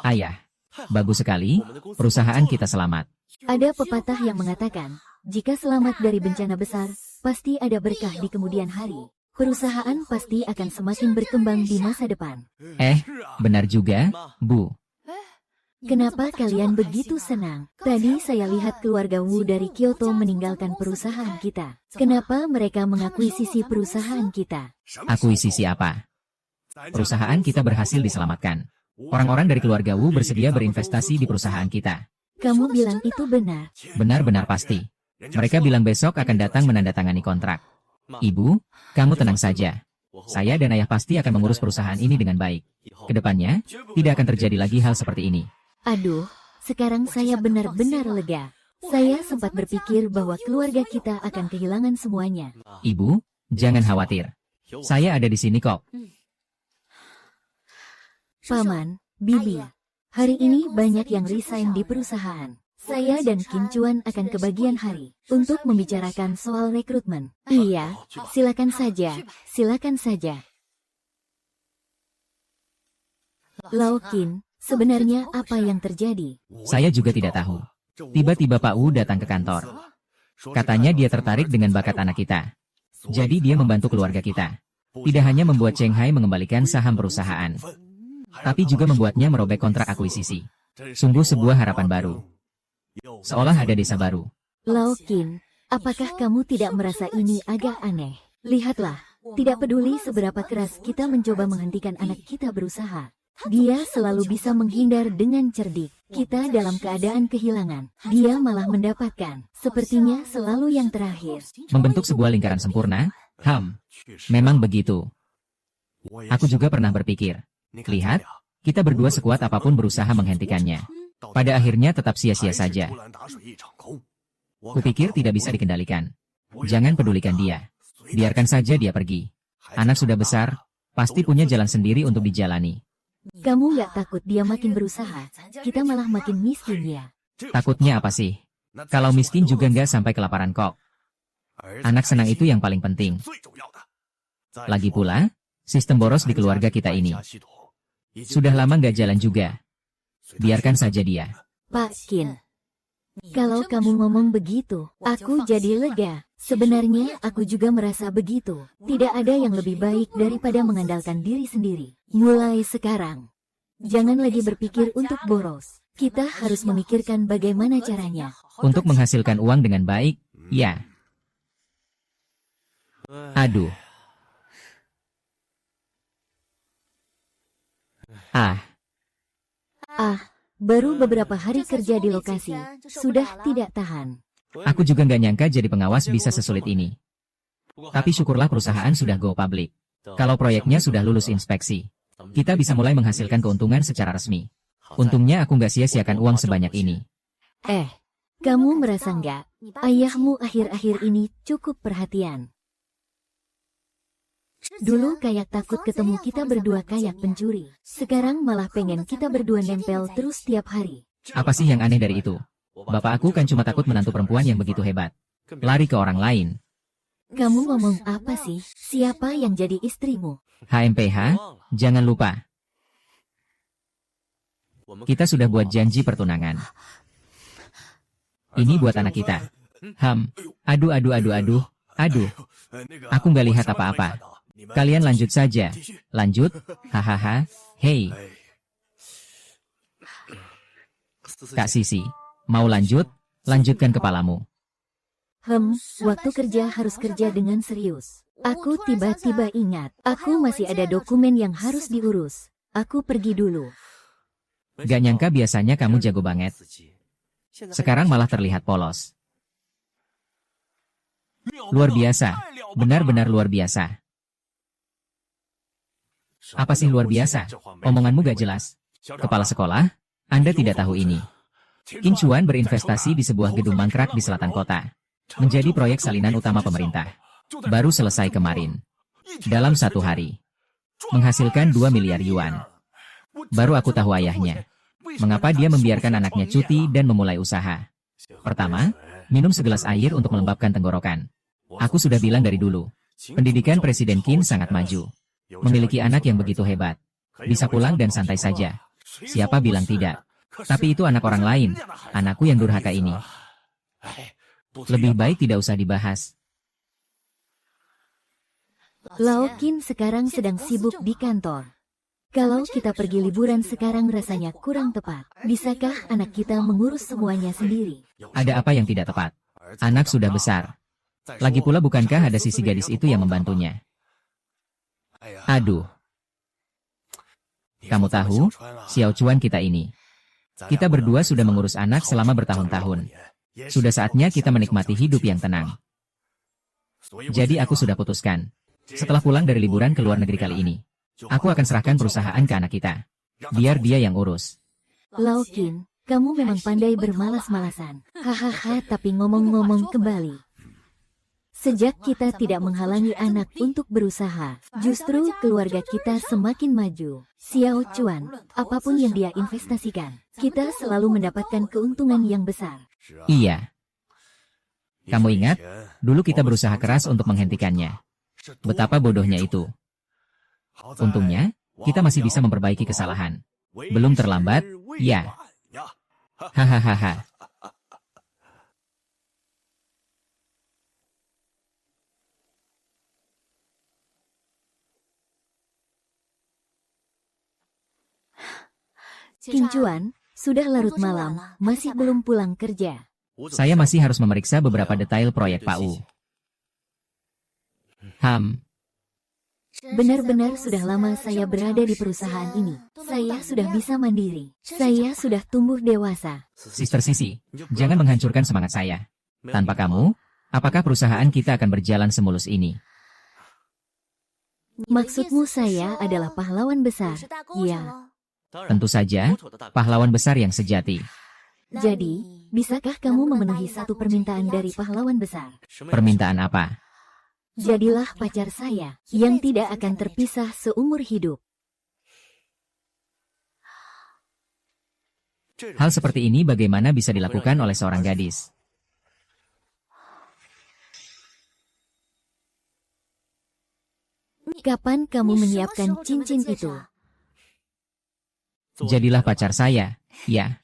Ayah. Bagus sekali, perusahaan kita selamat. Ada pepatah yang mengatakan, jika selamat dari bencana besar, pasti ada berkah di kemudian hari. Perusahaan pasti akan semakin berkembang di masa depan. Benar juga, Bu. Kenapa kalian begitu senang? Tadi saya lihat keluarga Wu dari Kyoto meninggalkan perusahaan kita. Kenapa mereka mengakuisisi perusahaan kita? Akuisisi apa? Perusahaan kita berhasil diselamatkan. Orang-orang dari keluarga Wu bersedia berinvestasi di perusahaan kita. Kamu bilang itu benar? Benar-benar pasti. Mereka bilang besok akan datang menandatangani kontrak. Ibu, kamu tenang saja. Saya dan ayah pasti akan mengurus perusahaan ini dengan baik. Kedepannya, tidak akan terjadi lagi hal seperti ini. Aduh, sekarang saya benar-benar lega. Saya sempat berpikir bahwa keluarga kita akan kehilangan semuanya. Ibu, jangan khawatir. Saya ada di sini kok. Paman, Bibi, hari ini banyak yang resign di perusahaan. Saya dan Qin Chuan akan ke bagian hari untuk membicarakan soal rekrutmen. Iya, silakan saja, silakan saja. Lao Qin, sebenarnya apa yang terjadi? Saya juga tidak tahu. Tiba-tiba Pak Wu datang ke kantor. Katanya dia tertarik dengan bakat anak kita. Jadi dia membantu keluarga kita. Tidak hanya membuat Cheng Hai mengembalikan saham perusahaan, tapi juga membuatnya merobek kontrak akuisisi. Sungguh sebuah harapan baru. Seolah ada desa baru. Lao Qin, apakah kamu tidak merasa ini agak aneh? Lihatlah, tidak peduli seberapa keras kita mencoba menghentikan anak kita berusaha. Dia selalu bisa menghindar dengan cerdik. Kita dalam keadaan kehilangan. Dia malah mendapatkan. Sepertinya selalu yang terakhir. Membentuk sebuah lingkaran sempurna? Memang begitu. Aku juga pernah berpikir. Lihat, kita berdua sekuat apapun berusaha menghentikannya. Pada akhirnya tetap sia-sia saja. Kupikir tidak bisa dikendalikan. Jangan pedulikan dia. Biarkan saja dia pergi. Anak sudah besar, pasti punya jalan sendiri untuk dijalani. Kamu nggak takut dia makin berusaha? Kita malah makin miskin ya. Takutnya apa sih? Kalau miskin juga nggak sampai kelaparan kok. Anak senang itu yang paling penting. Lagi pula, sistem boros di keluarga kita ini sudah lama nggak jalan juga. Biarkan saja dia. Pak Qin, kalau kamu ngomong begitu, aku jadi lega. Sebenarnya aku juga merasa begitu. Tidak ada yang lebih baik daripada mengandalkan diri sendiri. Mulai sekarang, jangan lagi berpikir untuk boros. Kita harus memikirkan bagaimana caranya. Untuk menghasilkan uang dengan baik, ya. Aduh. Baru beberapa hari kerja di lokasi, sudah tidak tahan. Aku juga nggak nyangka jadi pengawas bisa sesulit ini. Tapi syukurlah perusahaan sudah go public. Kalau proyeknya sudah lulus inspeksi, kita bisa mulai menghasilkan keuntungan secara resmi. Untungnya aku nggak sia-siakan uang sebanyak ini. Kamu merasa nggak? Ayahmu akhir-akhir ini cukup perhatian. Dulu kayak takut ketemu kita berdua kayak pencuri. Sekarang malah pengen kita berdua nempel terus tiap hari. Apa sih yang aneh dari itu? Bapak aku kan cuma takut menantu perempuan yang begitu hebat. Lari ke orang lain. Kamu ngomong apa sih? Siapa yang jadi istrimu? HMPH, jangan lupa. Kita sudah buat janji pertunangan. Ini buat anak kita. Aduh. Aku nggak lihat apa-apa. Kalian lanjut saja. Lanjut. Hahaha. Hei. Kak Sisi, mau lanjut? Lanjutkan kepalamu. Waktu kerja harus kerja dengan serius. Aku tiba-tiba ingat, aku masih ada dokumen yang harus diurus. Aku pergi dulu. Gak nyangka biasanya kamu jago banget. Sekarang malah terlihat polos. Luar biasa. Benar-benar luar biasa. Apa sih luar biasa? Omonganmu gak jelas. Kepala sekolah, Anda tidak tahu ini. Kim Chuan berinvestasi di sebuah gedung mangkrak di selatan kota. Menjadi proyek salinan utama pemerintah. Baru selesai kemarin. Dalam 1 hari. Menghasilkan 2 miliar yuan. Baru aku tahu ayahnya. Mengapa dia membiarkan anaknya cuti dan memulai usaha. Pertama, minum segelas air untuk melembabkan tenggorokan. Aku sudah bilang dari dulu. Pendidikan Presiden Kim sangat maju. Memiliki anak yang begitu hebat. Bisa pulang dan santai saja. Siapa bilang tidak? Tapi itu anak orang lain. Anakku yang durhaka ini. Lebih baik tidak usah dibahas. Lao Qin sekarang sedang sibuk di kantor. Kalau kita pergi liburan sekarang rasanya kurang tepat. Bisakah anak kita mengurus semuanya sendiri? Ada apa yang tidak tepat? Anak sudah besar. Lagi pula bukankah ada sisi gadis itu yang membantunya? Aduh. Kamu tahu, Xiao Chuan kita ini. Kita berdua sudah mengurus anak selama bertahun-tahun. Sudah saatnya kita menikmati hidup yang tenang. Jadi aku sudah putuskan. Setelah pulang dari liburan ke luar negeri kali ini, aku akan serahkan perusahaan ke anak kita. Biar dia yang urus. Lao Qin, kamu memang pandai bermalas-malasan. Hahaha, tapi ngomong-ngomong kembali. Sejak kita tidak menghalangi anak untuk berusaha, justru keluarga kita semakin maju. Xiao Chuan, apapun yang dia investasikan, kita selalu mendapatkan keuntungan yang besar. Iya. Kamu ingat, dulu kita berusaha keras untuk menghentikannya. Betapa bodohnya itu. Untungnya, kita masih bisa memperbaiki kesalahan. Belum terlambat, ya. Hahaha. Kim Chuan, sudah larut malam, masih belum pulang kerja. Saya masih harus memeriksa beberapa detail proyek Pak U. Benar-benar sudah lama saya berada di perusahaan ini. Saya sudah bisa mandiri. Saya sudah tumbuh dewasa. Sister Sisi, jangan menghancurkan semangat saya. Tanpa kamu, apakah perusahaan kita akan berjalan semulus ini? Maksudmu saya adalah pahlawan besar, ya. Tentu saja, pahlawan besar yang sejati. Jadi, bisakah kamu memenuhi satu permintaan dari pahlawan besar? Permintaan apa? Jadilah pacar saya, yang tidak akan terpisah seumur hidup. Hal seperti ini bagaimana bisa dilakukan oleh seorang gadis? Kapan kamu menyiapkan cincin itu? Jadilah pacar saya, ya.